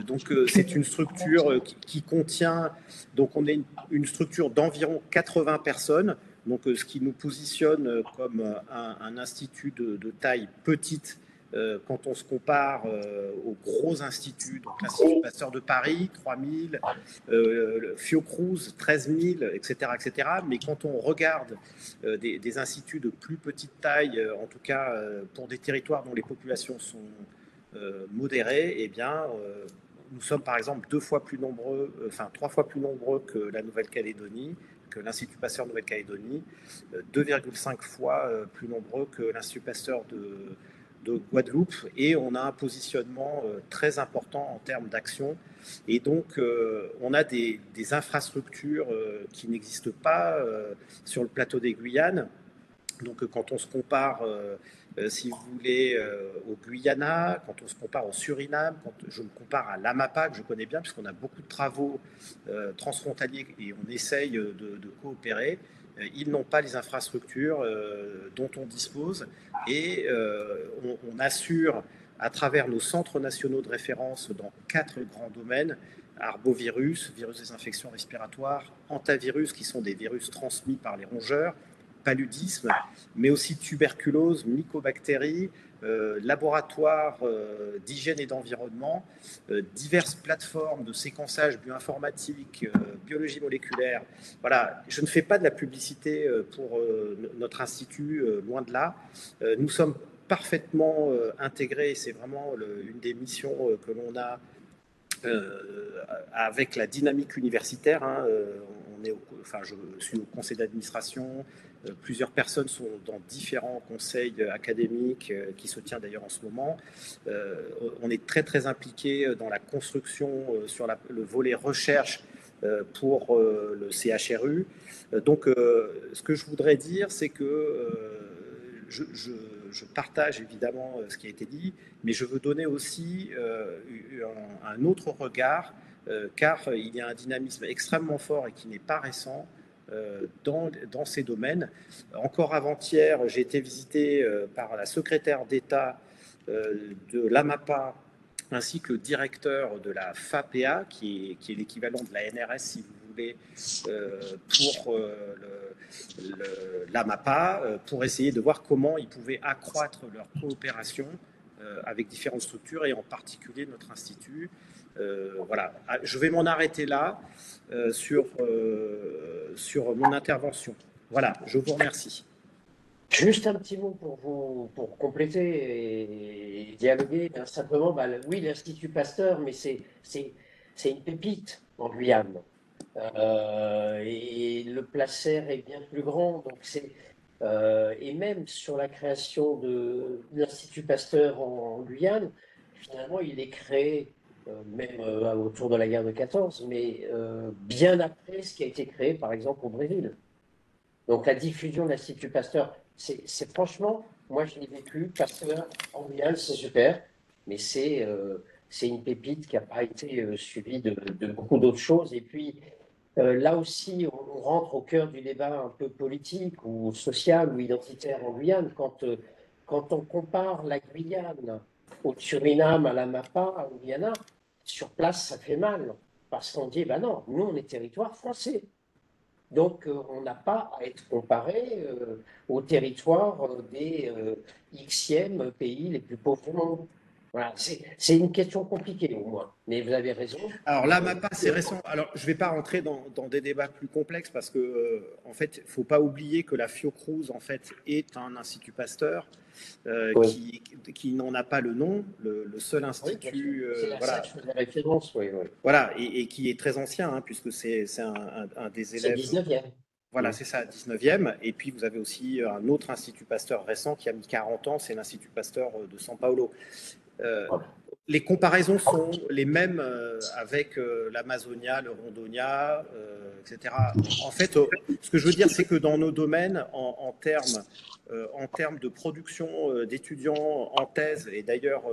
Speaker 7: Donc c'est une structure qui contient, donc on est une structure d'environ 80 personnes, donc ce qui nous positionne comme un institut de taille petite quand on se compare aux gros instituts, donc l'Institut Pasteur de Paris, 3000, Fiocruz, 13 000, etc., etc. Mais quand on regarde des instituts de plus petite taille, en tout cas pour des territoires dont les populations sont modérées, eh bien, nous sommes par exemple 3 fois plus nombreux que la Nouvelle-Calédonie, que l'Institut Pasteur Nouvelle-Calédonie, 2,5 fois plus nombreux que l'Institut Pasteur de Guadeloupe, et on a un positionnement très important en termes d'action. Et donc, on a des infrastructures qui n'existent pas sur le plateau des Guyanes. Donc, quand on se compare, si vous voulez, au Guyana, quand on se compare au Suriname, quand je me compare à l'Amapa, que je connais bien, puisqu'on a beaucoup de travaux transfrontaliers et on essaye de coopérer, ils n'ont pas les infrastructures dont on dispose, et on assure à travers nos centres nationaux de référence dans 4 grands domaines: arbovirus, virus des infections respiratoires, hantavirus, qui sont des virus transmis par les rongeurs, paludisme, mais aussi tuberculose, mycobactéries, laboratoires d'hygiène et d'environnement, diverses plateformes de séquençage bioinformatique, biologie moléculaire. Voilà, je ne fais pas de la publicité pour notre institut, loin de là. Nous sommes parfaitement intégrés, c'est vraiment une des missions que l'on a avec la dynamique universitaire. Hein, je suis au conseil d'administration, plusieurs personnes sont dans différents conseils académiques qui se tient d'ailleurs en ce moment. On est très très impliqué dans la construction sur le volet recherche pour le CHRU. Donc ce que je voudrais dire, c'est que je partage évidemment ce qui a été dit, mais je veux donner aussi un autre regard, car il y a un dynamisme extrêmement fort et qui n'est pas récent dans ces domaines. Encore avant-hier, j'ai été visité par la secrétaire d'État de l'AMAPA, ainsi que le directeur de la FAPEA, qui est l'équivalent de la NRS, si vous voulez, pour l'AMAPA, pour essayer de voir comment ils pouvaient accroître leur coopération avec différentes structures et en particulier notre institut. Voilà, je vais m'en arrêter là sur mon intervention. Voilà, je vous remercie.
Speaker 3: Juste un petit mot pour compléter et dialoguer. Simplement, oui, l'Institut Pasteur, mais c'est une pépite en Guyane. Et le Placer est bien plus grand. Donc et même sur la création de l'Institut Pasteur en Guyane, finalement, il est créé même autour de la guerre de 14, mais bien après ce qui a été créé, par exemple, au Brésil. Donc la diffusion de l'Institut Pasteur, c'est franchement, moi je l'ai vécu, Pasteur en Guyane, c'est super, mais c'est une pépite qui n'a pas été suivie de beaucoup d'autres choses. Et puis là aussi, on rentre au cœur du débat un peu politique ou social ou identitaire en Guyane. Quand on compare la Guyane au Suriname, à la Mapa, au Guyana, sur place, ça fait mal. Parce qu'on dit, ben non, nous, on est territoire français. Donc, on n'a pas à être comparé au territoire des Xème pays les plus pauvres du monde. Voilà, c'est une question compliquée au moins, mais vous avez raison.
Speaker 7: Alors là, MAPA, c'est récent. Alors, je ne vais pas rentrer dans des débats plus complexes parce que, en fait, il ne faut pas oublier que la Fiocruz, en fait, est un institut Pasteur
Speaker 3: Oui.
Speaker 7: qui n'en a pas le nom, le seul institut.
Speaker 3: C'est la
Speaker 7: voilà.
Speaker 3: ça que je faisais référence, oui.
Speaker 7: Voilà, et qui est très ancien, hein, puisque c'est un des élèves.
Speaker 3: C'est 19e.
Speaker 7: Voilà, c'est ça, 19e. Et puis, vous avez aussi un autre institut Pasteur récent qui a mis 40 ans, c'est l'Institut Pasteur de São Paulo. Les comparaisons sont les mêmes avec l'Amazonia, le Rondonia, etc. En fait, ce que je veux dire, c'est que dans nos domaines, en termes de production d'étudiants en thèse, et d'ailleurs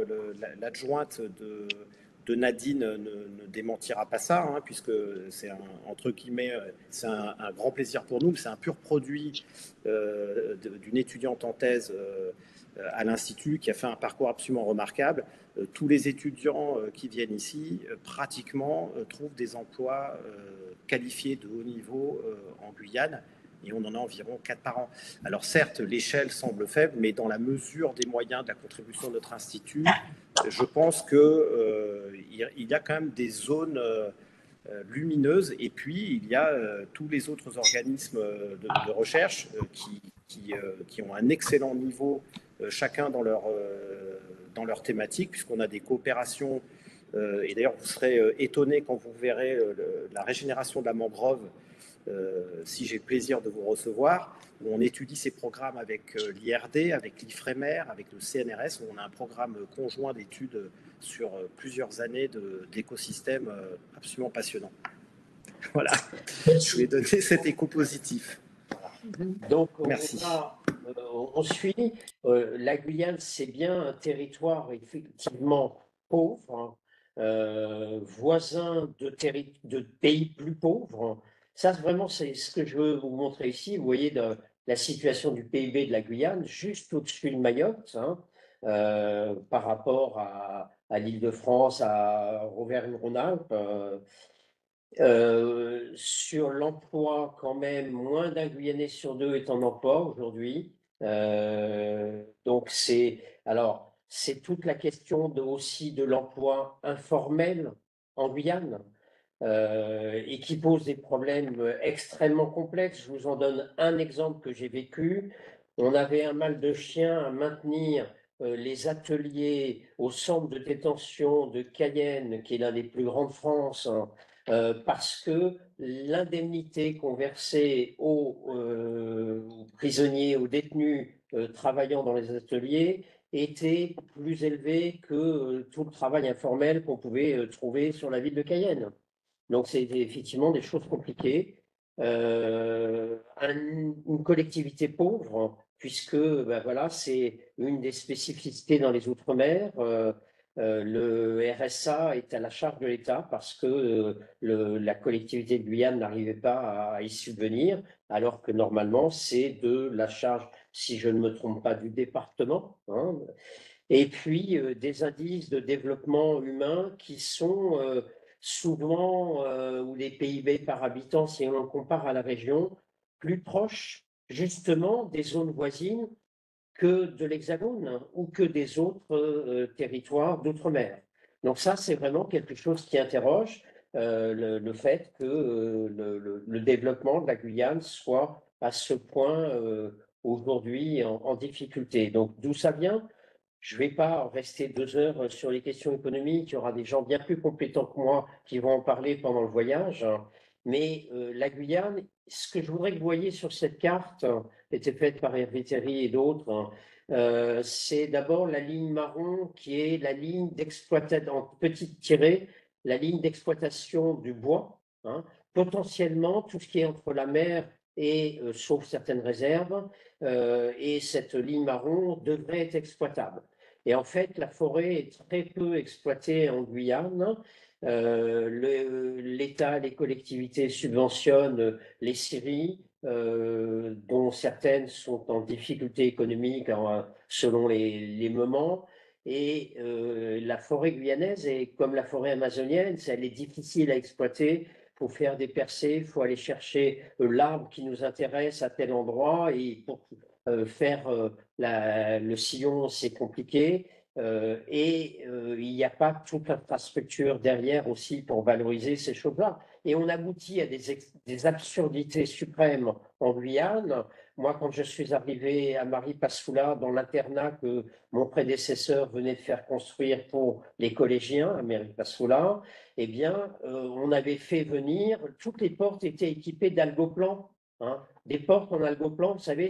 Speaker 7: l'adjointe de Nadine ne démentira pas ça, hein, puisque c'est entre guillemets, c'est un grand plaisir pour nous, c'est un pur produit d'une étudiante en thèse à l'Institut qui a fait un parcours absolument remarquable. Tous les étudiants qui viennent ici, pratiquement, trouvent des emplois qualifiés de haut niveau en Guyane, et on en a environ 4 par an. Alors certes, l'échelle semble faible, mais dans la mesure des moyens de la contribution de notre institut, je pense qu'il y a quand même des zones lumineuses, et puis il y a tous les autres organismes de recherche qui ont un excellent niveau, chacun dans leur thématique, puisqu'on a des coopérations, et d'ailleurs vous serez étonnés quand vous verrez la régénération de la mangrove, si j'ai le plaisir de vous recevoir, où on étudie ces programmes avec l'IRD, avec l'IFREMER, avec le CNRS, où on a un programme conjoint d'études sur plusieurs années d'écosystèmes absolument passionnants. Voilà, je vais donner cet écho positif.
Speaker 3: Donc,
Speaker 7: merci.
Speaker 3: On suit. La Guyane, c'est bien un territoire effectivement pauvre, voisin de pays plus pauvres. Ça, vraiment, c'est ce que je veux vous montrer ici. Vous voyez la situation du PIB de la Guyane, juste au-dessus de Mayotte, hein, par rapport à l'Île-de-France, à Auvergne-Rhône-Alpes. Sur l'emploi, quand même, moins d'un Guyanais sur deux est en emploi aujourd'hui. Donc, c'est toute la question aussi de l'emploi informel en Guyane. Et qui pose des problèmes extrêmement complexes. Je vous en donne un exemple que j'ai vécu. On avait un mal de chien à maintenir les ateliers au centre de détention de Cayenne, qui est l'un des plus grands de France, hein, parce que l'indemnité qu'on versait aux prisonniers, aux détenus travaillant dans les ateliers était plus élevée que tout le travail informel qu'on pouvait trouver sur la ville de Cayenne. Donc, c'est effectivement des choses compliquées. Une collectivité pauvre puisque ben voilà, c'est une des spécificités dans les Outre-mer. Le RSA est à la charge de l'État parce que la collectivité de Guyane n'arrivait pas à y subvenir, alors que normalement, c'est de la charge, si je ne me trompe pas, du département, hein. Et puis des indices de développement humain qui sont souvent, ou les PIB par habitant, si on compare à la région, plus proches justement des zones voisines que de l'Hexagone, hein, ou que des autres territoires d'outre-mer. Donc ça, c'est vraiment quelque chose qui interroge le fait que le développement de la Guyane soit à ce point aujourd'hui en difficulté. Donc d'où ça vient? Je ne vais pas rester 2 heures sur les questions économiques. Il y aura des gens bien plus compétents que moi qui vont en parler pendant le voyage. Mais la Guyane, ce que je voudrais que vous voyez sur cette carte, était faite par Hervé Terry et d'autres, c'est d'abord la ligne marron qui est la ligne d'exploitation, en petite tirée, la ligne d'exploitation du bois, hein. Potentiellement, tout ce qui est entre la mer et, sauf certaines réserves, et cette ligne marron devrait être exploitable. Et en fait, la forêt est très peu exploitée en Guyane. L'État, les collectivités subventionnent les scieries, dont certaines sont en difficulté économique selon les moments. Et la forêt guyanaise est comme la forêt amazonienne, elle est difficile à exploiter. Il faut faire des percées, il faut aller chercher l'arbre qui nous intéresse à tel endroit. Et pour faire le sillon, c'est compliqué. Il n'y a pas toute l'infrastructure derrière aussi pour valoriser ces choses-là. Et on aboutit à des absurdités suprêmes en Guyane. Moi, quand je suis arrivé à Maripasoula, dans l'internat que mon prédécesseur venait de faire construire pour les collégiens à Maripasoula, eh bien, on avait fait venir, toutes les portes étaient équipées d'algoplans, hein, des portes en algoplan, vous savez,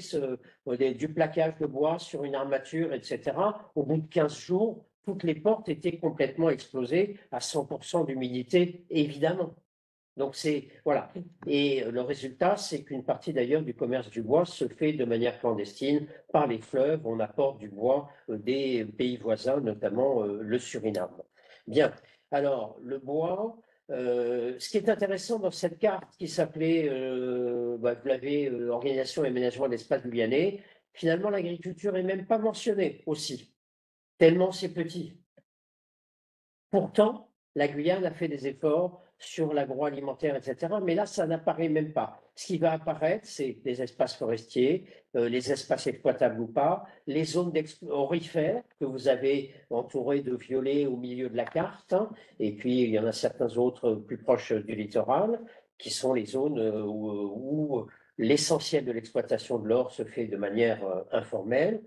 Speaker 3: du plaquage de bois sur une armature, etc. Au bout de 15 jours, toutes les portes étaient complètement explosées à 100% d'humidité, évidemment. Donc c'est voilà. Et le résultat, c'est qu'une partie d'ailleurs du commerce du bois se fait de manière clandestine par les fleuves. On apporte du bois des pays voisins, notamment le Suriname. Bien. Alors le bois. Ce qui est intéressant dans cette carte qui s'appelait, vous l'avez, Organisation et aménagement de l'espace guyanais, finalement l'agriculture est même pas mentionnée aussi, tellement c'est petit. Pourtant, la Guyane a fait des efforts sur l'agroalimentaire, etc. Mais là, ça n'apparaît même pas. Ce qui va apparaître, c'est les espaces forestiers, les espaces exploitables ou pas, les zones aurifères que vous avez entourées de violets au milieu de la carte, hein. Et puis, il y en a certains autres plus proches du littoral, qui sont les zones où l'essentiel de l'exploitation de l'or se fait de manière informelle.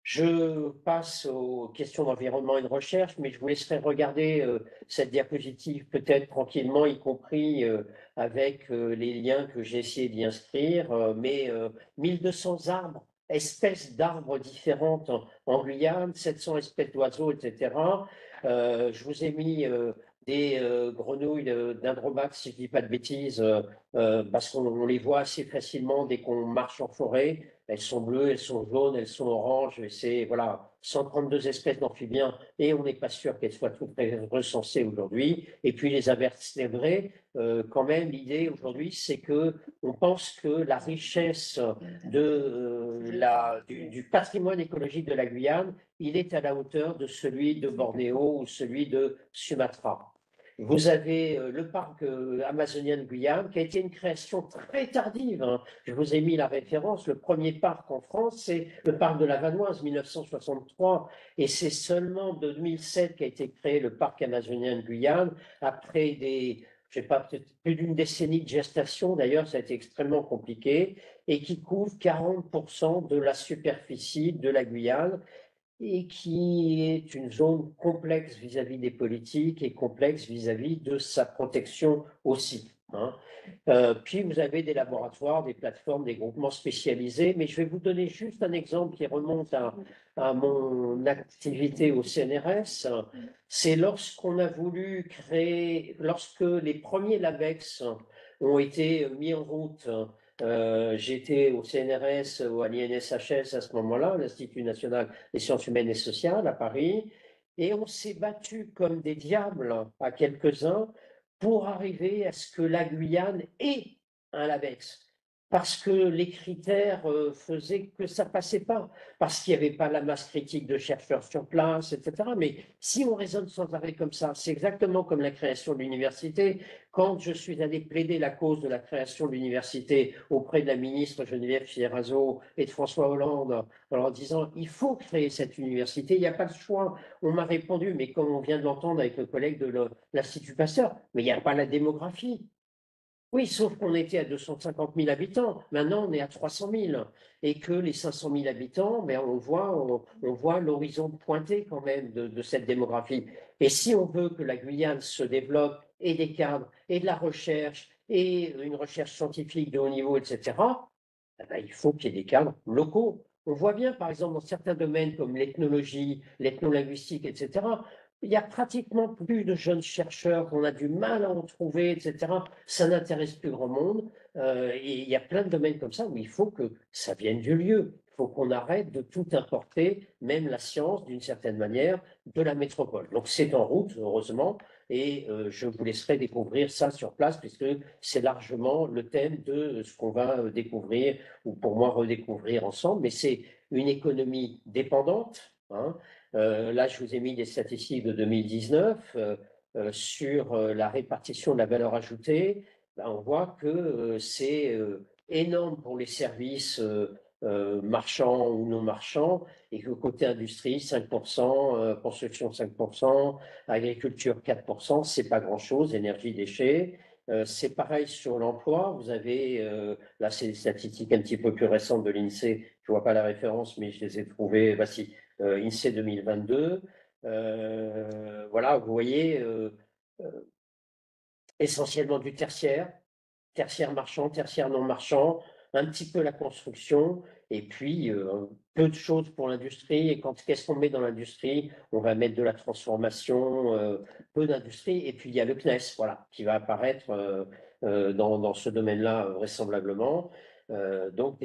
Speaker 3: Je passe aux questions d'environnement et de recherche, mais je vous laisserai regarder cette diapositive peut-être tranquillement, y compris avec les liens que j'ai essayé d'y inscrire. Mais 1200 arbres, espèces d'arbres différentes en Guyane, 700 espèces d'oiseaux, etc. Je vous ai mis des grenouilles d'Indromax, si je ne dis pas de bêtises, parce qu'on les voit assez facilement dès qu'on marche en forêt. Elles sont bleues, elles sont jaunes, elles sont oranges. C'est voilà, 132 espèces d'amphibiens et on n'est pas sûr qu'elles soient toutes recensées aujourd'hui. Et puis les invertébrés, quand même, l'idée aujourd'hui, c'est que on pense que la richesse du patrimoine écologique de la Guyane, il est à la hauteur de celui de Bornéo ou celui de Sumatra. Vous avez le parc amazonien de Guyane, qui a été une création très tardive, hein. Je vous ai mis la référence. Le premier parc en France, c'est le parc de la Vanoise, 1963. Et c'est seulement en 2007 qu'a été créé le parc amazonien de Guyane, après je sais pas, peut-être plus d'une décennie de gestation. D'ailleurs, ça a été extrêmement compliqué, et qui couvre 40% de la superficie de la Guyane, et qui est une zone complexe vis-à-vis des politiques et complexe vis-à-vis de sa protection aussi, hein. Puis vous avez des laboratoires, des plateformes, des groupements spécialisés, mais je vais vous donner juste un exemple qui remonte à mon activité au CNRS. C'est lorsqu'on a voulu créer, lorsque les premiers LABEX ont été mis en route J'étais au CNRS ou à l'INSHS à ce moment-là, l'Institut national des sciences humaines et sociales à Paris, et on s'est battu comme des diables à quelques-uns pour arriver à ce que la Guyane ait un LABEX. Parce que les critères faisaient que ça passait pas, parce qu'il n'y avait pas la masse critique de chercheurs sur place, etc. Mais si on raisonne sans arrêt comme ça, c'est exactement comme la création de l'université. Quand je suis allé plaider la cause de la création de l'université auprès de la ministre Geneviève Fierazzo et de François Hollande, en leur disant il faut créer cette université, il n'y a pas de choix. On m'a répondu, mais comme on vient de l'entendre avec le collègue de l'Institut Pasteur, mais il n'y a pas la démographie. Oui, sauf qu'on était à 250 000 habitants. Maintenant, on est à 300 000. Et que les 500 000 habitants, ben, on voit l'horizon pointer quand même de cette démographie. Et si on veut que la Guyane se développe, et des cadres, et de la recherche, et une recherche scientifique de haut niveau, etc., eh ben, il faut qu'il y ait des cadres locaux. On voit bien, par exemple, dans certains domaines comme l'ethnologie, l'ethnolinguistique, etc., il y a pratiquement plus de jeunes chercheurs, on a du mal à en trouver, etc. Ça n'intéresse plus grand monde. Et il y a plein de domaines comme ça où il faut que ça vienne du lieu. Il faut qu'on arrête de tout importer, même la science, d'une certaine manière, de la métropole. Donc c'est en route, heureusement, et je vous laisserai découvrir ça sur place, puisque c'est largement le thème de ce qu'on va découvrir, ou pour moi redécouvrir ensemble. Mais c'est une économie dépendante, hein. Là, je vous ai mis des statistiques de 2019 sur la répartition de la valeur ajoutée. Ben, on voit que c'est énorme pour les services marchands ou non marchands, et que côté industrie, 5%, construction 5%, agriculture 4%, c'est pas grand-chose, énergie, déchets. C'est pareil sur l'emploi. Vous avez, là, c'est des statistiques un petit peu plus récentes de l'INSEE. Je vois pas la référence, mais je les ai trouvées. Voici. INSEE 2022. Voilà, vous voyez, essentiellement du tertiaire, tertiaire marchand, tertiaire non marchand, un petit peu la construction, et puis peu de choses pour l'industrie. Et qu'est-ce qu'on met dans l'industrie? On va mettre de la transformation, peu d'industrie, et puis il y a le CNES, voilà, qui va apparaître dans ce domaine-là vraisemblablement. Donc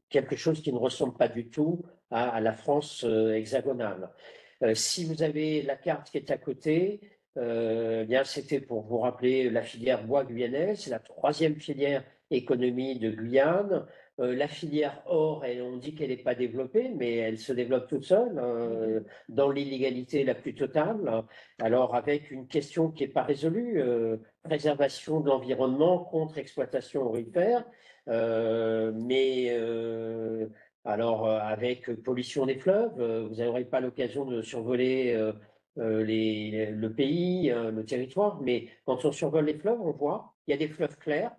Speaker 3: quelque chose qui ne ressemble pas du tout à la France hexagonale. Si vous avez la carte qui est à côté, bien, c'était pour vous rappeler la filière bois guyanaise, c'est la troisième filière économie de Guyane. La filière or, on dit qu'elle n'est pas développée, mais elle se développe toute seule, dans l'illégalité la plus totale. Alors, avec une question qui n'est pas résolue, préservation de l'environnement contre exploitation aurifère, alors, avec pollution des fleuves, vous n'aurez pas l'occasion de survoler le pays, le territoire, mais quand on survole les fleuves, on voit, il y a des fleuves clairs,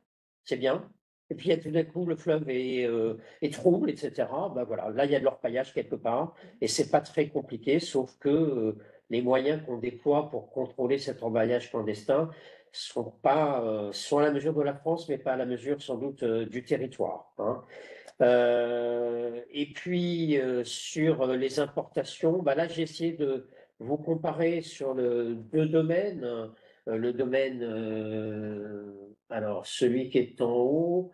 Speaker 3: c'est bien, et puis il y a tout d'un coup, le fleuve est trouble, etc. Ben voilà, là, il y a de l'orpaillage quelque part, et c'est pas très compliqué, sauf que les moyens qu'on déploie pour contrôler cet orpaillage clandestin sont à la mesure de la France, mais pas à la mesure sans doute du territoire, hein. Et puis sur les importations, bah là j'ai essayé de vous comparer sur deux domaines. Le domaine, alors celui qui est en haut,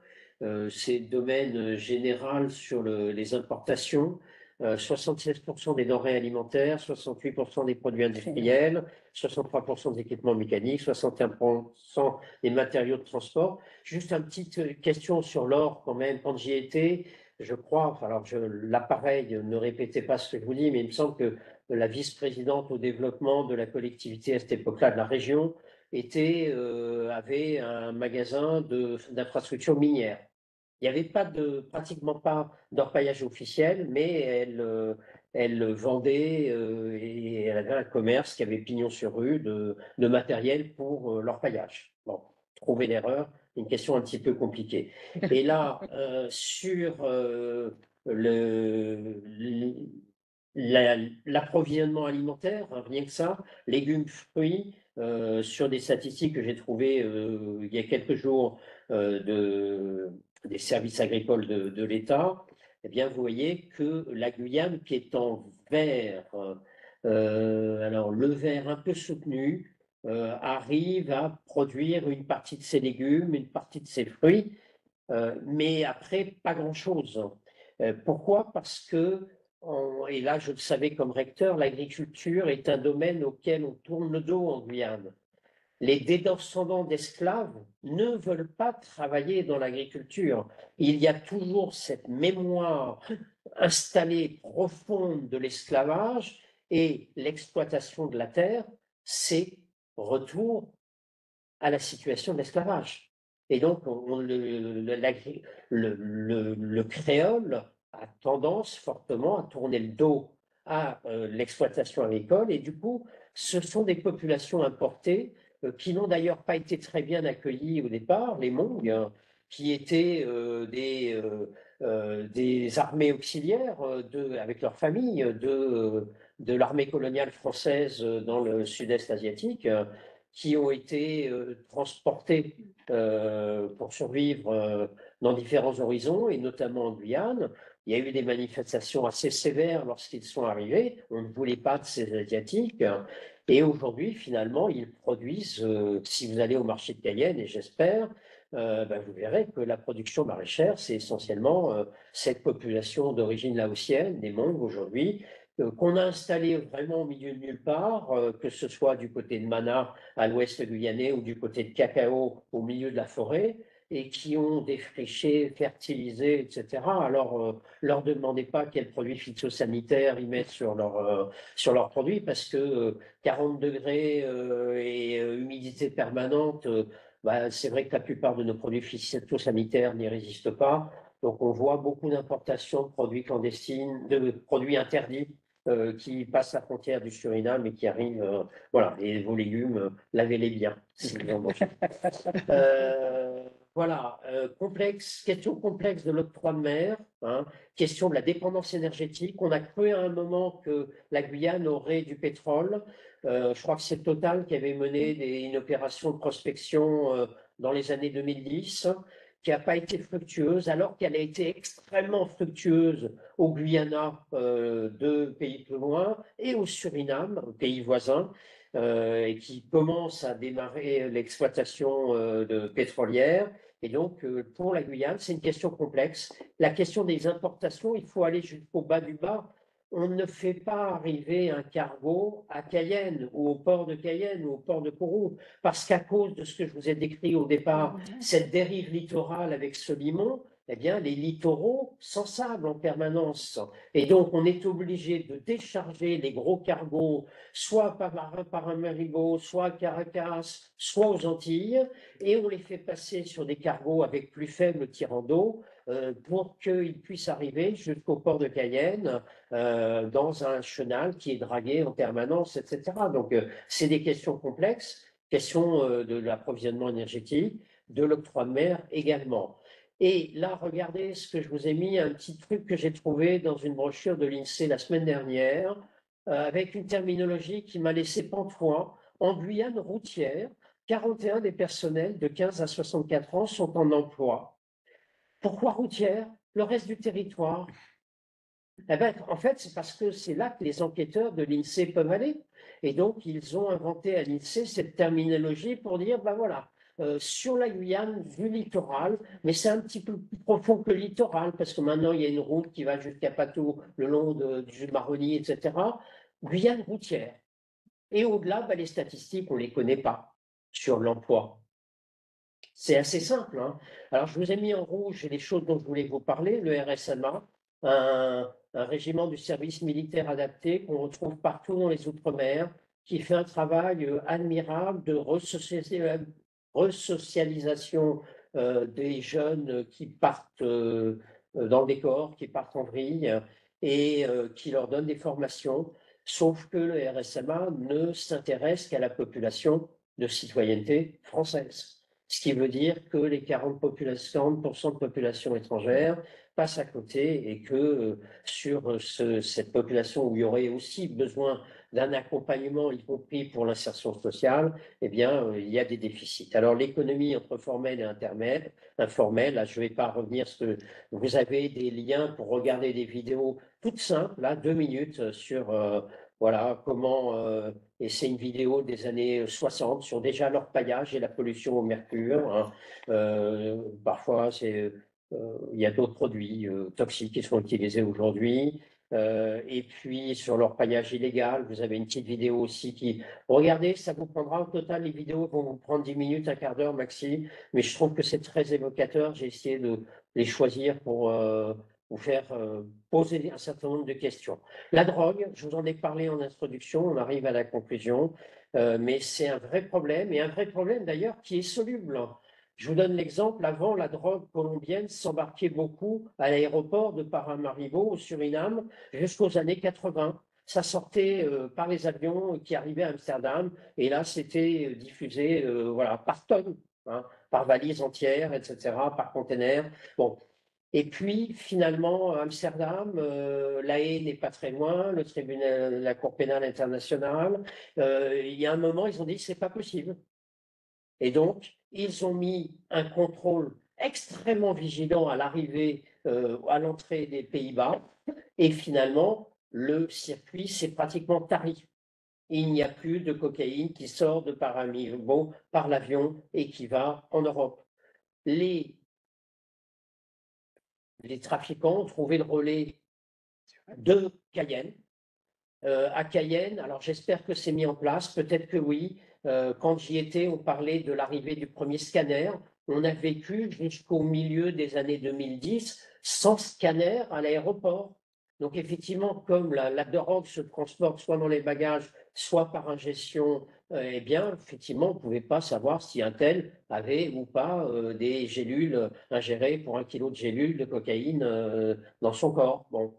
Speaker 3: c'est le domaine général sur les importations. 76% des denrées alimentaires, 68% des produits industriels, 63% des équipements mécaniques, 61% des matériaux de transport. Juste une petite question sur l'or quand même, quand j'y étais, je crois, alors l'appareil, ne répétez pas ce que je vous dis, mais il me semble que la vice-présidente au développement de la collectivité à cette époque-là, de la région, avait un magasin d'infrastructures minières. Il n'y avait pratiquement pas d'orpaillage officiel, mais elle vendait et elle avait un commerce qui avait pignon sur rue de matériel pour l'orpaillage. Bon, trouver l'erreur, une question un petit peu compliquée. Et là, sur l'approvisionnement alimentaire, hein, rien que ça, légumes, fruits, sur des statistiques que j'ai trouvées il y a quelques jours des services agricoles de l'État, eh bien, vous voyez que la Guyane, qui est en vert, alors le vert un peu soutenu, arrive à produire une partie de ses légumes, une partie de ses fruits, mais après, pas grand-chose. Pourquoi? Parce que, et là je le savais comme recteur, l'agriculture est un domaine auquel on tourne le dos en Guyane. Les descendants d'esclaves ne veulent pas travailler dans l'agriculture. Il y a toujours cette mémoire installée profonde de l'esclavage et l'exploitation de la terre, c'est retour à la situation d'esclavage. Et donc, le créole a tendance fortement à tourner le dos à l'exploitation agricole, et du coup, ce sont des populations importées qui n'ont d'ailleurs pas été très bien accueillies au départ, les Hmong, qui étaient des armées auxiliaires avec leurs familles de l'armée coloniale française dans le sud-est asiatique, qui ont été transportés pour survivre dans différents horizons, et notamment en Guyane. Il y a eu des manifestations assez sévères lorsqu'ils sont arrivés. On ne voulait pas de ces Asiatiques. Et aujourd'hui, finalement, ils produisent, si vous allez au marché de Cayenne, et j'espère, vous verrez que la production maraîchère, c'est essentiellement cette population d'origine laotienne, des Hmong aujourd'hui, qu'on a installé vraiment au milieu de nulle part, que ce soit du côté de Mana, à l'ouest guyanais, ou du côté de Cacao, au milieu de la forêt, et qui ont défriché, fertilisé, etc. Alors, leur demandez pas quels produits phytosanitaires ils mettent sur leurs produits, parce que 40 degrés et humidité permanente, c'est vrai que la plupart de nos produits phytosanitaires n'y résistent pas. Donc, on voit beaucoup d'importations de produits clandestines, de produits interdits qui passent la frontière du Suriname et qui arrivent. Voilà, et vos légumes, lavez-les bien si vous en mangez. Voilà, question complexe de l'octroi de mer, hein, question de la dépendance énergétique. On a cru à un moment que la Guyane aurait du pétrole. Je crois que c'est Total qui avait mené une opération de prospection dans les années 2010, qui n'a pas été fructueuse, alors qu'elle a été extrêmement fructueuse au Guyana, deux pays plus loin, et au Suriname, pays voisin, et qui commence à démarrer l'exploitation de pétrolière. Et donc, pour la Guyane, c'est une question complexe. La question des importations, il faut aller jusqu'au bas du bas. On ne fait pas arriver un cargo à Cayenne ou au port de Cayenne ou au port de Kourou, parce qu'à cause de ce que je vous ai décrit au départ, cette dérive littorale avec ce limon, eh bien, les littoraux s'ensablent en permanence. Et donc, on est obligé de décharger les gros cargos, soit par un marigot, soit à Caracas, soit aux Antilles, et on les fait passer sur des cargos avec plus faible tirant d'eau pour qu'ils puissent arriver jusqu'au port de Cayenne dans un chenal qui est dragué en permanence, etc. Donc, c'est des questions complexes, question de l'approvisionnement énergétique, de l'octroi de mer également. Et là, regardez ce que je vous ai mis, un petit truc que j'ai trouvé dans une brochure de l'INSEE la semaine dernière, avec une terminologie qui m'a laissé pantois. En Guyane routière, 41 des personnels de 15 à 64 ans sont en emploi. Pourquoi routière? Le reste du territoire? Eh ben, en fait, c'est parce que c'est là que les enquêteurs de l'INSEE peuvent aller. Et donc, ils ont inventé à l'INSEE cette terminologie pour dire, voilà, sur la Guyane, du littoral, mais c'est un petit peu plus profond que le littoral, parce que maintenant, il y a une route qui va jusqu'à Patou, le long du Maroni, etc. Guyane routière. Et au-delà, les statistiques, on ne les connaît pas sur l'emploi. C'est assez simple, hein. Alors, je vous ai mis en rouge les choses dont je voulais vous parler, le RSMA, un régiment du service militaire adapté qu'on retrouve partout dans les Outre-mer, qui fait un travail admirable de resocialisation des jeunes qui partent dans le décor, qui partent en vrille, et qui leur donne des formations. Sauf que le RSMA ne s'intéresse qu'à la population de citoyenneté française. Ce qui veut dire que les 40% de population étrangère passent à côté, et que sur cette population où il y aurait aussi besoin d'un accompagnement, y compris pour l'insertion sociale, eh bien, il y a des déficits. Alors, l'économie entre formelle et informelle, là, je ne vais pas revenir, parce que vous avez des liens pour regarder des vidéos toutes simples, là, 2 minutes sur Voilà comment, et c'est une vidéo des années 60 sur déjà l'orpaillage et la pollution au mercure, hein. Parfois, il y a d'autres produits toxiques qui sont utilisés aujourd'hui. Et puis sur l'orpaillage illégal, vous avez une petite vidéo aussi qui… Regardez, ça vous prendra au total, les vidéos vont vous prendre 10 minutes, un quart d'heure maxi, mais je trouve que c'est très évocateur. J'ai essayé de les choisir pour vous faire poser un certain nombre de questions. La drogue, je vous en ai parlé en introduction, on arrive à la conclusion, mais c'est un vrai problème, et un vrai problème d'ailleurs qui est soluble. Je vous donne l'exemple, avant, la drogue colombienne s'embarquait beaucoup à l'aéroport de Paramaribo, au Suriname, jusqu'aux années 80. Ça sortait par les avions qui arrivaient à Amsterdam, et là, c'était diffusé voilà, par tonnes, hein, par valise entière, etc., par container. Bon. Et puis, finalement, Amsterdam, La Haye n'est pas très loin, le tribunal, la Cour pénale internationale. Il y a un moment, ils ont dit c'est pas possible. Et donc, ils ont mis un contrôle extrêmement vigilant à l'arrivée, à l'entrée des Pays-Bas. Et finalement, le circuit s'est pratiquement tari. Il n'y a plus de cocaïne qui sort de Paramaribo par l'avion et qui va en Europe. Les trafiquants ont trouvé le relais de Cayenne. À Cayenne, alors j'espère que c'est mis en place, peut-être que oui. Quand j'y étais, on parlait de l'arrivée du premier scanner. On a vécu jusqu'au milieu des années 2010 sans scanner à l'aéroport. Donc effectivement, comme la drogue se transporte soit dans les bagages, soit par ingestion, eh bien, effectivement, on ne pouvait pas savoir si un tel avait ou pas des gélules ingérées pour 1 kilo de gélules de cocaïne dans son corps. Bon.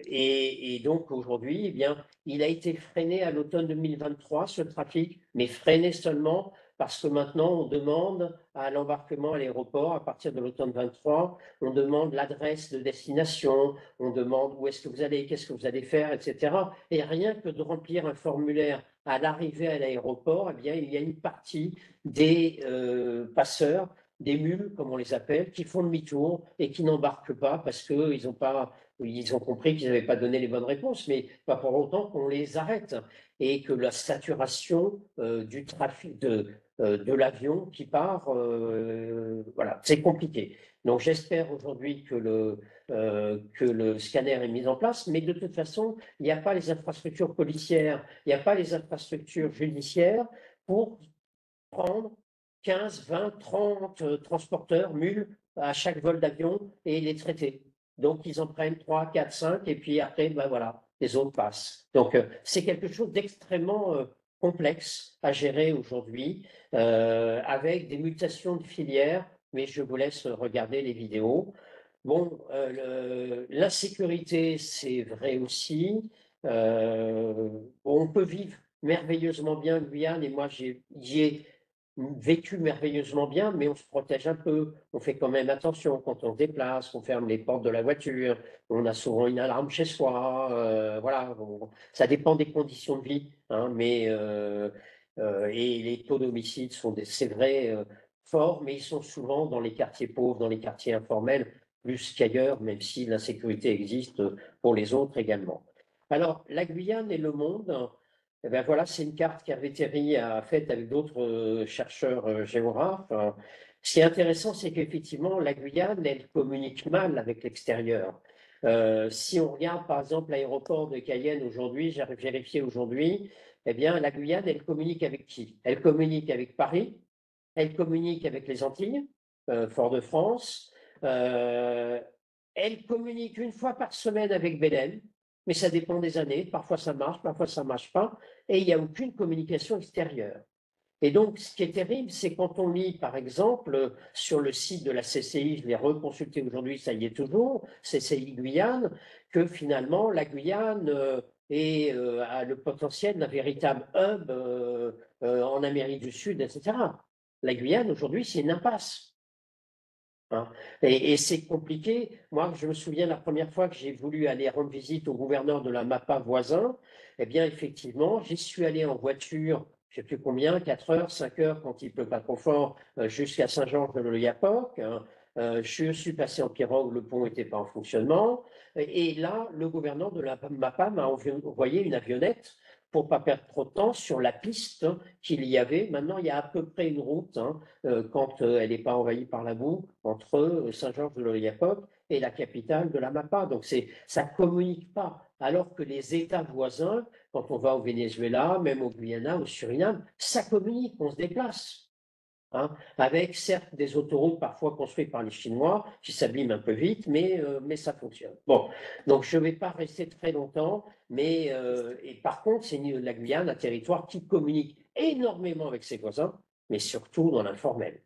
Speaker 3: Et donc aujourd'hui, eh bien, il a été freiné à l'automne 2023, ce trafic, mais freiné seulement parce que maintenant on demande à l'embarquement à l'aéroport, à partir de l'automne 23, on demande l'adresse de destination, on demande où est-ce que vous allez, qu'est-ce que vous allez faire, etc. Et rien que de remplir un formulaire à l'arrivée à l'aéroport, eh bien, il y a une partie des passeurs, des mules, comme on les appelle, qui font demi-tour et qui n'embarquent pas parce qu'ils ont compris qu'ils n'avaient pas donné les bonnes réponses, mais pas pour autant qu'on les arrête et que la saturation du trafic de l'avion qui part, voilà, c'est compliqué. Donc j'espère aujourd'hui que le scanner est mis en place, mais de toute façon, il n'y a pas les infrastructures policières, il n'y a pas les infrastructures judiciaires pour prendre 15, 20, 30 transporteurs, mules, à chaque vol d'avion et les traiter. Donc, ils en prennent 3, 4, 5, et puis après, ben voilà, les autres passent. Donc, c'est quelque chose d'extrêmement complexe à gérer aujourd'hui, avec des mutations de filières, mais je vous laisse regarder les vidéos. Bon, l'insécurité, c'est vrai aussi. On peut vivre merveilleusement bien en Guyane, et moi, j'y ai vécu merveilleusement bien, mais on se protège un peu, on fait quand même attention quand on se déplace, on ferme les portes de la voiture, on a souvent une alarme chez soi, voilà, ça dépend des conditions de vie, hein, mais et les taux d'homicide sont, c'est vrai, forts, mais ils sont souvent dans les quartiers pauvres, dans les quartiers informels, plus qu'ailleurs, même si l'insécurité existe pour les autres également. Alors, la Guyane et le monde, eh bien voilà, c'est une carte qu'Hervé a faite avec d'autres chercheurs géographes. Ce qui est intéressant, c'est qu'effectivement, la Guyane, elle communique mal avec l'extérieur. Si on regarde par exemple l'aéroport de Cayenne aujourd'hui, j'ai vérifié aujourd'hui, eh bien la Guyane, elle communique avec qui? Elle communique avec Paris, elle communique avec les Antilles, Fort-de-France, elle communique une fois par semaine avec Belém, mais ça dépend des années, parfois ça ne marche pas, et il n'y a aucune communication extérieure. Et donc, ce qui est terrible, c'est quand on lit, par exemple, sur le site de la CCI, je l'ai reconsulté aujourd'hui, ça y est toujours, CCI Guyane, que finalement, la Guyane a le potentiel d'un véritable hub en Amérique du Sud, etc. La Guyane, aujourd'hui, c'est une impasse. Hein. Et c'est compliqué. Moi, je me souviens la première fois que j'ai voulu aller rendre visite au gouverneur de la MAPA voisin, eh bien, effectivement, j'y suis allé en voiture, je ne sais plus combien, 4 heures, 5 heures, quand il ne pleut pas trop fort, jusqu'à Saint-Georges-de-l'Oyapock. Hein. Je suis passé en pirogue, le pont n'était pas en fonctionnement. Et là, le gouverneur de la MAPA m'a envoyé une avionnette pour pas perdre trop de temps sur la piste qu'il y avait. Maintenant, il y a à peu près une route, quand elle n'est pas envahie par la boue, entre Saint-Georges-de-l'Oyapock et la capitale de la MAPA. Donc, ça ne communique pas. Alors que les États voisins, quand on va au Venezuela, même au Guyana, au Suriname, ça communique, on se déplace. Avec certes des autoroutes parfois construites par les Chinois qui s'abîment un peu vite, mais ça fonctionne. Bon, donc je ne vais pas rester très longtemps, mais et par contre, c'est la Guyane, un territoire qui communique énormément avec ses voisins, mais surtout dans l'informel.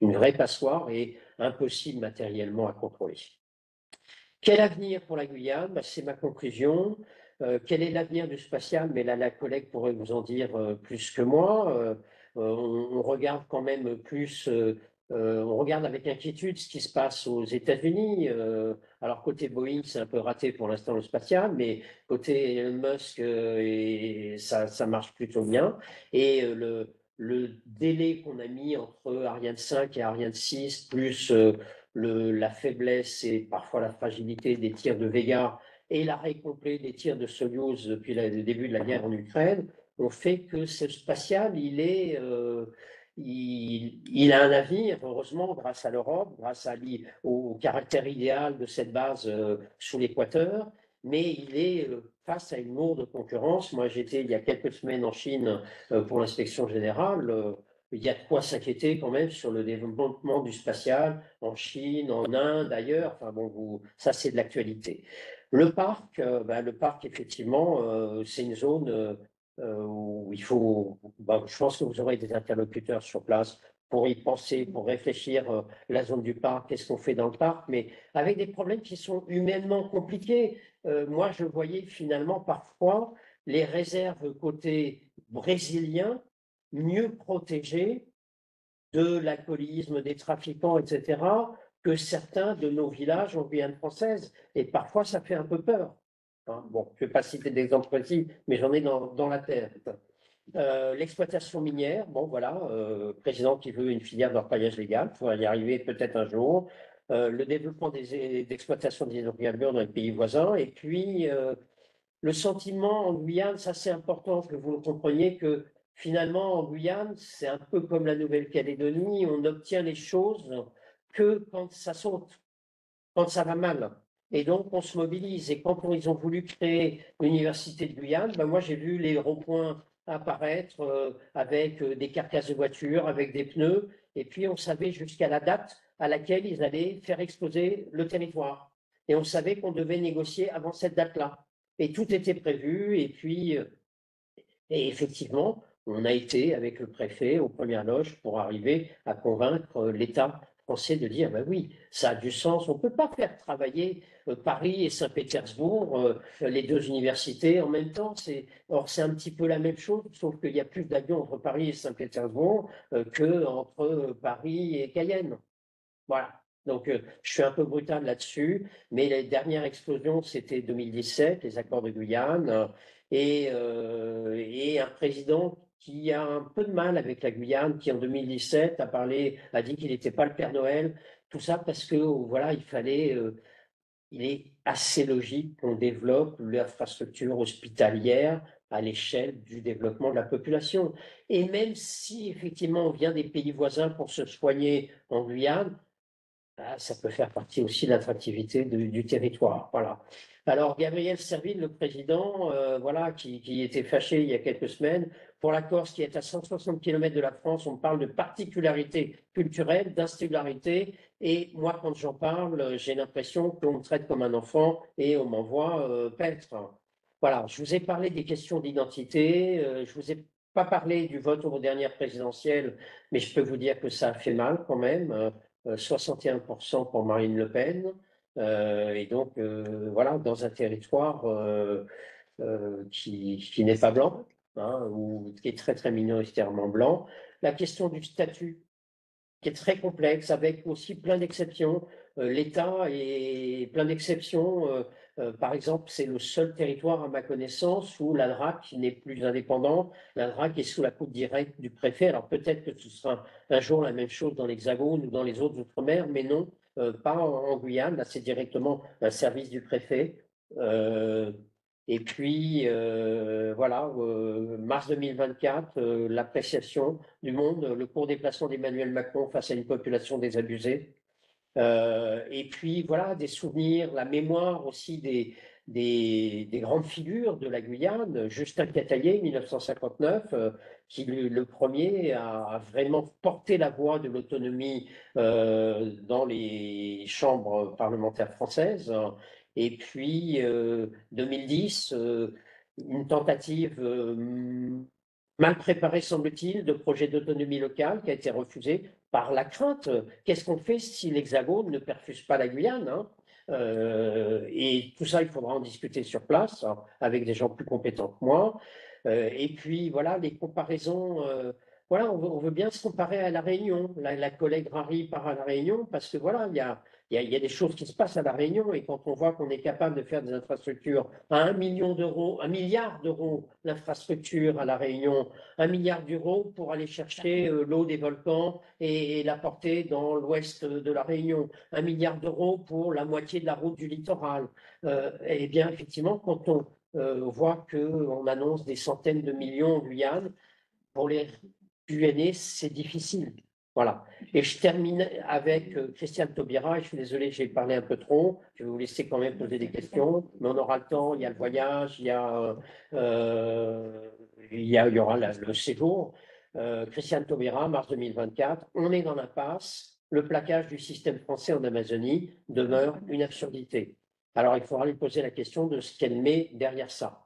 Speaker 3: Une vraie passoire et impossible matériellement à contrôler. Quel avenir pour la Guyane? C'est ma conclusion. Quel est l'avenir du spatial? Mais là, la collègue pourrait vous en dire plus que moi. On regarde quand même plus, on regarde avec inquiétude ce qui se passe aux États-Unis. Alors, côté Boeing, c'est un peu raté pour l'instant le spatial, mais côté Elon Musk, ça marche plutôt bien. Et le délai qu'on a mis entre Ariane 5 et Ariane 6, plus la faiblesse et parfois la fragilité des tirs de Vega et l'arrêt complet des tirs de Soyouz depuis le début de la guerre en Ukraine, ont fait que ce spatial, il a un avenir, heureusement, grâce à l'Europe, grâce au caractère idéal de cette base sous l'équateur, mais il est face à une lourde concurrence. Moi, j'étais il y a quelques semaines en Chine pour l'inspection générale. Il y a de quoi s'inquiéter quand même sur le développement du spatial en Chine, en Inde, ailleurs. Enfin bon, ça c'est de l'actualité. Le parc, effectivement, c'est une zone où il faut. Je pense que vous aurez des interlocuteurs sur place pour y penser, pour réfléchir la zone du parc, qu'est-ce qu'on fait dans le parc, mais avec des problèmes qui sont humainement compliqués. Moi, je voyais finalement parfois les réserves côté brésilien mieux protégés de l'alcoolisme, des trafiquants, etc., que certains de nos villages en Guyane française. Et parfois, ça fait un peu peur. Bon, je ne vais pas citer d'exemple précis, mais j'en ai dans la tête. L'exploitation minière, bon voilà, président qui veut une filière d'orpaillage légal, il faudra y arriver peut-être un jour. Le développement d'exploitation des hydrocarbures dans les pays voisins, et puis le sentiment en Guyane, ça c'est important que vous le compreniez, que finalement en Guyane, c'est un peu comme la Nouvelle-Calédonie, on obtient les choses que quand ça saute, quand ça va mal. Et donc on se mobilise. Et quand ils ont voulu créer l'université de Guyane, moi j'ai vu les ronds-points apparaître avec des carcasses de voitures, avec des pneus, et puis on savait jusqu'à la date à laquelle ils allaient faire exploser le territoire. Et on savait qu'on devait négocier avant cette date-là. Et tout était prévu. Et puis, et effectivement, on a été avec le préfet aux premières loges pour arriver à convaincre l'État français de dire, ben oui, ça a du sens. On ne peut pas faire travailler Paris et Saint-Pétersbourg, les deux universités en même temps. Or, c'est un petit peu la même chose, sauf qu'il y a plus d'avions entre Paris et Saint-Pétersbourg qu'entre Paris et Cayenne. Voilà. Donc, je suis un peu brutal là-dessus, mais les dernières explosions, c'était 2017, les accords de Guyane, et un président qui a un peu de mal avec la Guyane, qui en 2017 a dit qu'il n'était pas le Père Noël, tout ça parce que, voilà, il est assez logique qu'on développe l'infrastructure hospitalière à l'échelle du développement de la population. Et même si, effectivement, on vient des pays voisins pour se soigner en Guyane, ça peut faire partie aussi de l'attractivité du territoire. Voilà. Alors, Gabriel Serville, le président, voilà, qui était fâché il y a quelques semaines, pour la Corse qui est à 160 km de la France, on parle de particularité culturelle, d'insularité, et moi, quand j'en parle, j'ai l'impression qu'on me traite comme un enfant et on m'envoie paître. Voilà, je vous ai parlé des questions d'identité, je vous ai pas parlé du vote aux dernières présidentielles, mais je peux vous dire que ça a fait mal quand même. 61% pour Marine Le Pen, et donc voilà, dans un territoire qui n'est pas blanc, ou qui est très très minoritairement blanc. La question du statut, qui est très complexe, avec aussi plein d'exceptions. l'État est plein d'exceptions. Par exemple, c'est le seul territoire, à ma connaissance, où la DRAC n'est plus indépendant. La DRAC est sous la coupe directe du préfet. Alors peut-être que ce sera un jour la même chose dans l'Hexagone ou dans les autres outre-mer, mais non, pas en Guyane. Là, c'est directement un service du préfet. Et puis, voilà, mars 2024, l'appréciation du monde, le court déplacement d'Emmanuel Macron face à une population désabusée. Et puis, voilà, des souvenirs, la mémoire aussi des grandes figures de la Guyane. Justin Catallier, 1959, qui le premier a vraiment porté la voix de l'autonomie dans les chambres parlementaires françaises. Et puis, 2010, une tentative mal préparée, semble-t-il, de projet d'autonomie locale qui a été refusée par la crainte. Qu'est-ce qu'on fait si l'Hexagone ne perfuse pas la Guyane, hein? Et tout ça, il faudra en discuter sur place, hein, avec des gens plus compétents que moi. Et puis, voilà, les comparaisons. Voilà, on veut bien se comparer à La Réunion. La collègue Rari part à La Réunion parce que, voilà, il y a des choses qui se passent à La Réunion, et quand on voit qu'on est capable de faire des infrastructures à 1 million d'euros, 1 milliard d'euros l'infrastructure à La Réunion, 1 milliard d'euros pour aller chercher l'eau des volcans et l'apporter dans l'ouest de La Réunion, 1 milliard d'euros pour la moitié de la route du littoral. Eh bien, effectivement, quand on voit qu'on annonce des centaines de millions en Guyane, pour les Guyanais, c'est difficile. Voilà. Et je termine avec Christiane Taubira, et je suis désolé, j'ai parlé un peu trop, je vais vous laisser quand même poser des questions, mais on aura le temps, il y a le voyage, il y aura le séjour. Christiane Taubira, mars 2024, on est dans l'impasse, le plaquage du système français en Amazonie demeure une absurdité. Alors il faudra lui poser la question de ce qu'elle met derrière ça.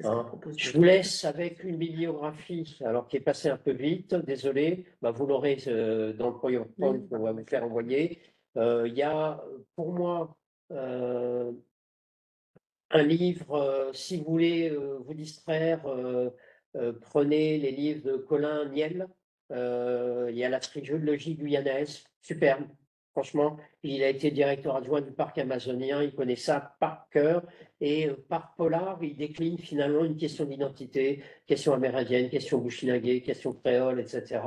Speaker 3: Hein. Je vous laisse avec une bibliographie, alors qui est passée un peu vite, désolé, vous l'aurez dans le PowerPoint qu'on va vous faire envoyer. Il y a pour moi un livre, si vous voulez vous distraire, prenez les livres de Colin Niel. Il y a la trilogie guyanaise, superbe. Franchement, il a été directeur adjoint du parc amazonien, il connaît ça par cœur. Et par polar, il décline finalement une question d'identité, question amérindienne, question bushinagé, question créole, etc.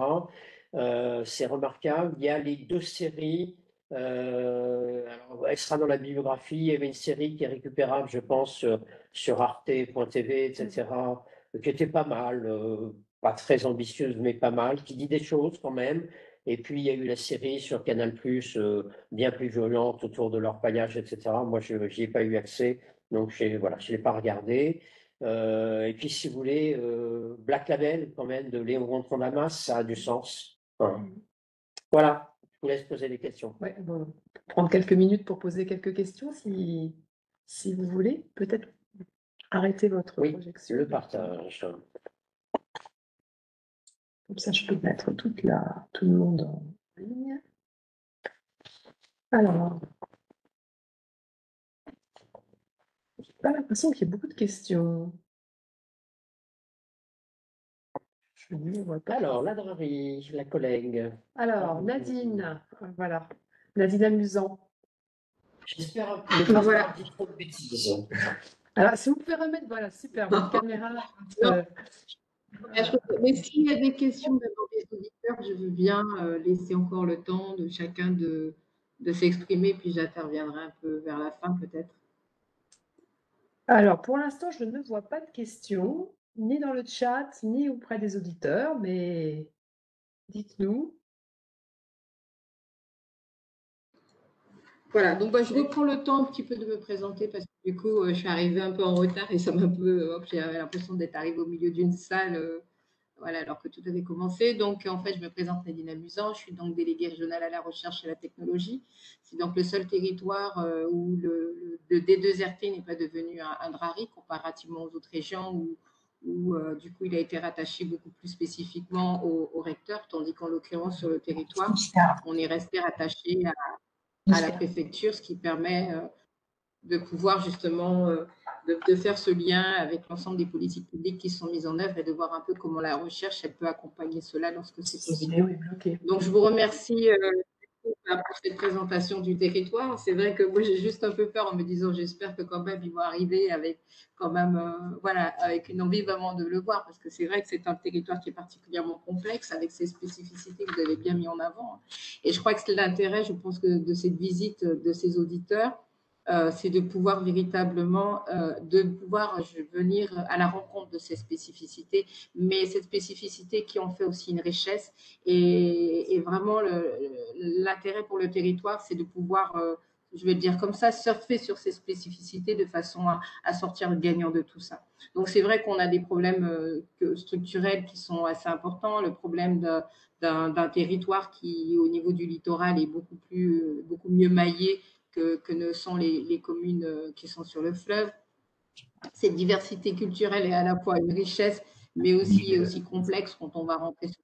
Speaker 3: C'est remarquable. Il y a les 2 séries. Alors, elle sera dans la bibliographie. Il y avait une série qui est récupérable, je pense, sur arte.tv, etc., qui était pas mal, pas très ambitieuse, mais pas mal, qui dit des choses quand même. Et puis, il y a eu la série sur Canal+, bien plus violente, autour de l'orpaillage, etc. Moi, je n'y ai pas eu accès, donc voilà, je ne l'ai pas regardé. Et puis, si vous voulez, Black Label, quand même, de Léon Gontran-Damas, ça a du sens. Voilà, je vous laisse poser des questions.
Speaker 1: Ouais, bon, prendre quelques minutes pour poser quelques questions, si vous voulez. Peut-être arrêter votre projection.
Speaker 3: Le partage.
Speaker 1: Comme ça, je peux mettre tout le monde en ligne. Alors, j'ai pas l'impression qu'il y ait beaucoup de questions. Je ne vois pas.
Speaker 3: Alors, la Drari, la collègue.
Speaker 1: Alors, Nadine, voilà. Nadine Amusant.
Speaker 3: J'espère ne pas dire trop de bêtises.
Speaker 1: Alors, si vous pouvez remettre, voilà, super, votre caméra.
Speaker 4: Mais s'il y a des questions des auditeurs, je veux bien laisser encore le temps de chacun de s'exprimer, puis j'interviendrai un peu vers la fin peut-être.
Speaker 1: Alors, pour l'instant, je ne vois pas de questions, ni dans le chat, ni auprès des auditeurs, mais dites-nous.
Speaker 4: Voilà, donc je reprends le temps un petit peu de me présenter parce que du coup, je suis arrivée un peu en retard et ça m'a un peu, j'avais l'impression d'être arrivée au milieu d'une salle, voilà, alors que tout avait commencé. Donc, en fait, je me présente Nadine Amusant, je suis donc déléguée régionale à la recherche et à la technologie. C'est donc le seul territoire où le D2RT n'est pas devenu un DRARI comparativement aux autres régions où du coup, il a été rattaché beaucoup plus spécifiquement au recteur, tandis qu'en l'occurrence, sur le territoire, on est resté rattaché à la préfecture, ce qui permet de pouvoir justement de faire ce lien avec l'ensemble des politiques publiques qui sont mises en œuvre et de voir un peu comment la recherche elle peut accompagner cela lorsque c'est possible. Donc je vous remercie pour cette présentation du territoire. C'est vrai que moi, j'ai juste un peu peur en me disant, j'espère que quand même, ils vont arriver avec quand même, voilà, avec une envie vraiment de le voir, parce que c'est vrai que c'est un territoire qui est particulièrement complexe, avec ses spécificités que vous avez bien mis en avant. Et je crois que c'est l'intérêt, je pense, de cette visite de ces auditeurs, c'est de pouvoir véritablement, venir à la rencontre de ces spécificités, mais cette spécificité qui en fait aussi une richesse. Et vraiment, l'intérêt pour le territoire, c'est de pouvoir, je vais le dire comme ça, surfer sur ces spécificités de façon à sortir gagnant de tout ça. Donc, c'est vrai qu'on a des problèmes structurels qui sont assez importants. Le problème d'un territoire qui, au niveau du littoral, est beaucoup mieux maillé que ne sont les communes qui sont sur le fleuve. Cette diversité culturelle est à la fois une richesse, mais aussi complexe quand on va rentrer sur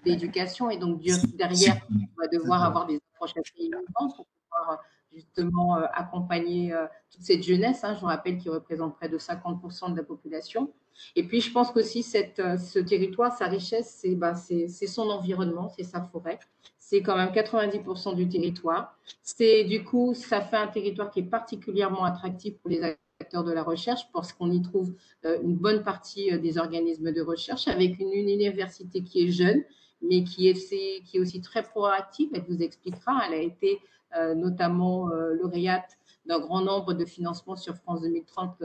Speaker 4: d'éducation. Et donc, derrière, on va devoir avoir des approches assez innovantes pour pouvoir justement accompagner toute cette jeunesse. Je vous rappelle qu'il représente près de 50% de la population. Et puis, je pense qu'aussi, ce territoire, sa richesse, c'est son environnement, c'est sa forêt. C'est quand même 90% du territoire. Du coup, ça fait un territoire qui est particulièrement attractif pour les acteurs de la recherche parce qu'on y trouve une bonne partie des organismes de recherche avec une université qui est jeune, mais qui est aussi très proactive. Elle vous expliquera. Elle a été notamment lauréate d'un grand nombre de financements sur France 2030,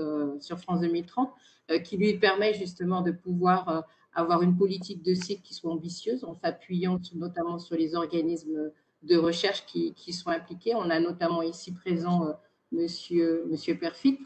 Speaker 4: qui lui permet justement de pouvoir avoir une politique de site qui soit ambitieuse en s'appuyant notamment sur les organismes de recherche qui sont impliqués. On a notamment ici présent monsieur Perfit,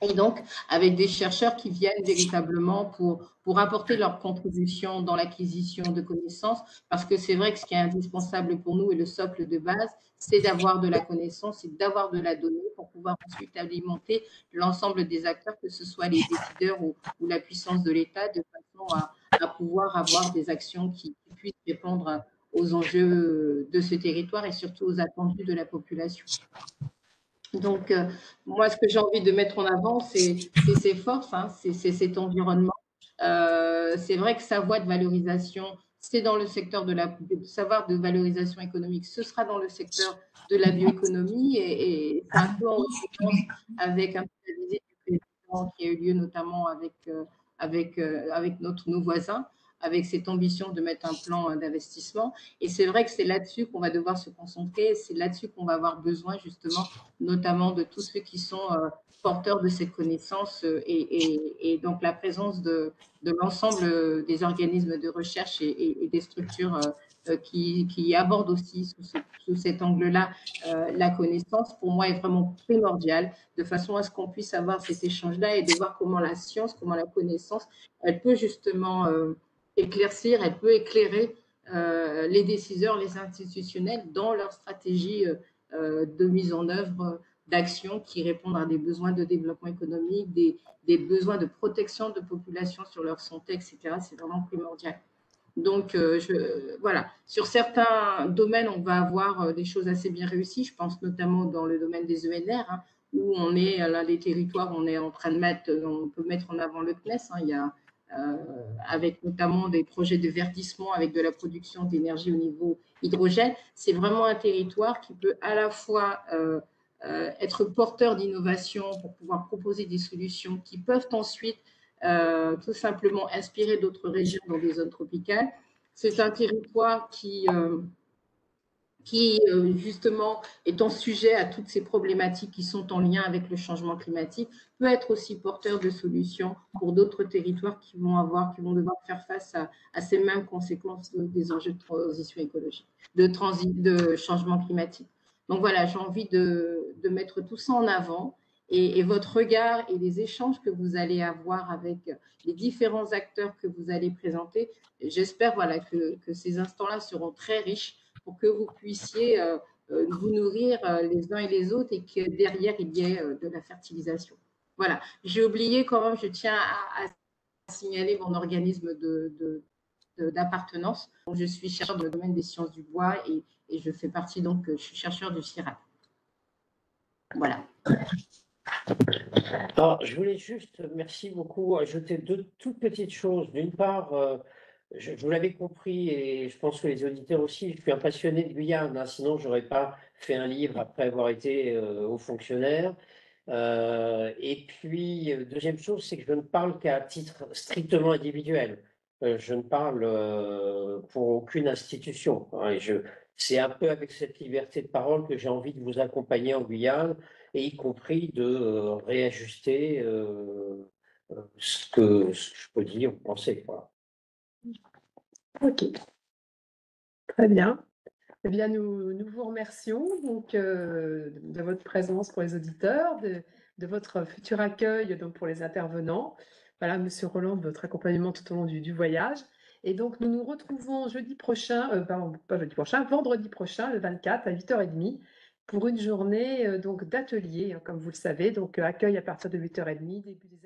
Speaker 4: et donc avec des chercheurs qui viennent véritablement pour apporter leur contribution dans l'acquisition de connaissances, parce que c'est vrai que ce qui est indispensable pour nous et le socle de base, c'est d'avoir de la connaissance et d'avoir de la donnée pour pouvoir ensuite alimenter l'ensemble des acteurs, que ce soit les décideurs ou la puissance de l'État, de façon à pouvoir avoir des actions qui puissent répondre aux enjeux de ce territoire et surtout aux attendus de la population. Donc, moi, ce que j'ai envie de mettre en avant, c'est ses forces, c'est cet environnement. C'est vrai que sa voie de valorisation, c'est dans le secteur savoir de valorisation économique, ce sera dans le secteur de la bioéconomie et c'est un peu en séquence avec un peu la visite du président qui a eu lieu notamment avec nos voisins, avec cette ambition de mettre un plan d'investissement. Et c'est vrai que c'est là-dessus qu'on va devoir se concentrer, c'est là-dessus qu'on va avoir besoin justement, notamment de tous ceux qui sont porteurs de cette connaissance et donc la présence de l'ensemble des organismes de recherche et des structures qui abordent aussi sous cet angle-là la connaissance, pour moi, est vraiment primordial, de façon à ce qu'on puisse avoir cet échange-là et de voir comment la science, comment la connaissance, elle peut justement éclaircir, elle peut éclairer les décideurs, les institutionnels dans leur stratégie de mise en œuvre d'actions qui répondent à des besoins de développement économique, des besoins de protection de population sur leur santé, etc. C'est vraiment primordial. Donc, voilà. Sur certains domaines, on va avoir des choses assez bien réussies. Je pense notamment dans le domaine des ENR, où on est l'un des territoires où on est en train de on peut mettre en avant le CNES. Il y a avec notamment des projets de verdissement avec de la production d'énergie au niveau hydrogène. C'est vraiment un territoire qui peut à la fois être porteur d'innovation pour pouvoir proposer des solutions qui peuvent ensuite tout simplement inspirer d'autres régions dans des zones tropicales. C'est un territoire qui justement étant sujet à toutes ces problématiques qui sont en lien avec le changement climatique, peut être aussi porteur de solutions pour d'autres territoires qui vont devoir faire face à ces mêmes conséquences des enjeux de transition écologique, de changement climatique. Donc voilà, j'ai envie de mettre tout ça en avant et votre regard et les échanges que vous allez avoir avec les différents acteurs que vous allez présenter. J'espère voilà, que ces instants-là seront très riches pour que vous puissiez vous nourrir les uns et les autres et que derrière, il y ait de la fertilisation. Voilà. J'ai oublié quand même, je tiens à signaler mon organisme d'appartenance. Je suis chercheur dans le domaine des sciences du bois et je fais partie, donc, je suis chercheur du CIRAD. Voilà.
Speaker 3: Alors, je voulais juste, merci beaucoup, ajouter deux toutes petites choses. D'une part, je vous l'avais compris et je pense que les auditeurs aussi, je suis un passionné de Guyane, hein, sinon je n'aurais pas fait un livre après avoir été haut fonctionnaire. Et puis, deuxième chose, c'est que je ne parle qu'à titre strictement individuel. Je ne parle pour aucune institution, hein, c'est un peu avec cette liberté de parole que j'ai envie de vous accompagner en Guyane, et y compris de réajuster ce que je peux dire ou penser. Voilà.
Speaker 1: Ok, très bien. Eh bien, nous vous remercions donc, de votre présence pour les auditeurs, de votre futur accueil donc, pour les intervenants. Voilà, Monsieur Roland, de votre accompagnement tout au long du voyage. Et donc, nous nous retrouvons jeudi prochain, pardon, pas jeudi prochain, vendredi prochain, le 24 à 8h30, pour une journée donc d'atelier, hein, comme vous le savez. Donc, accueil à partir de 8h30, début des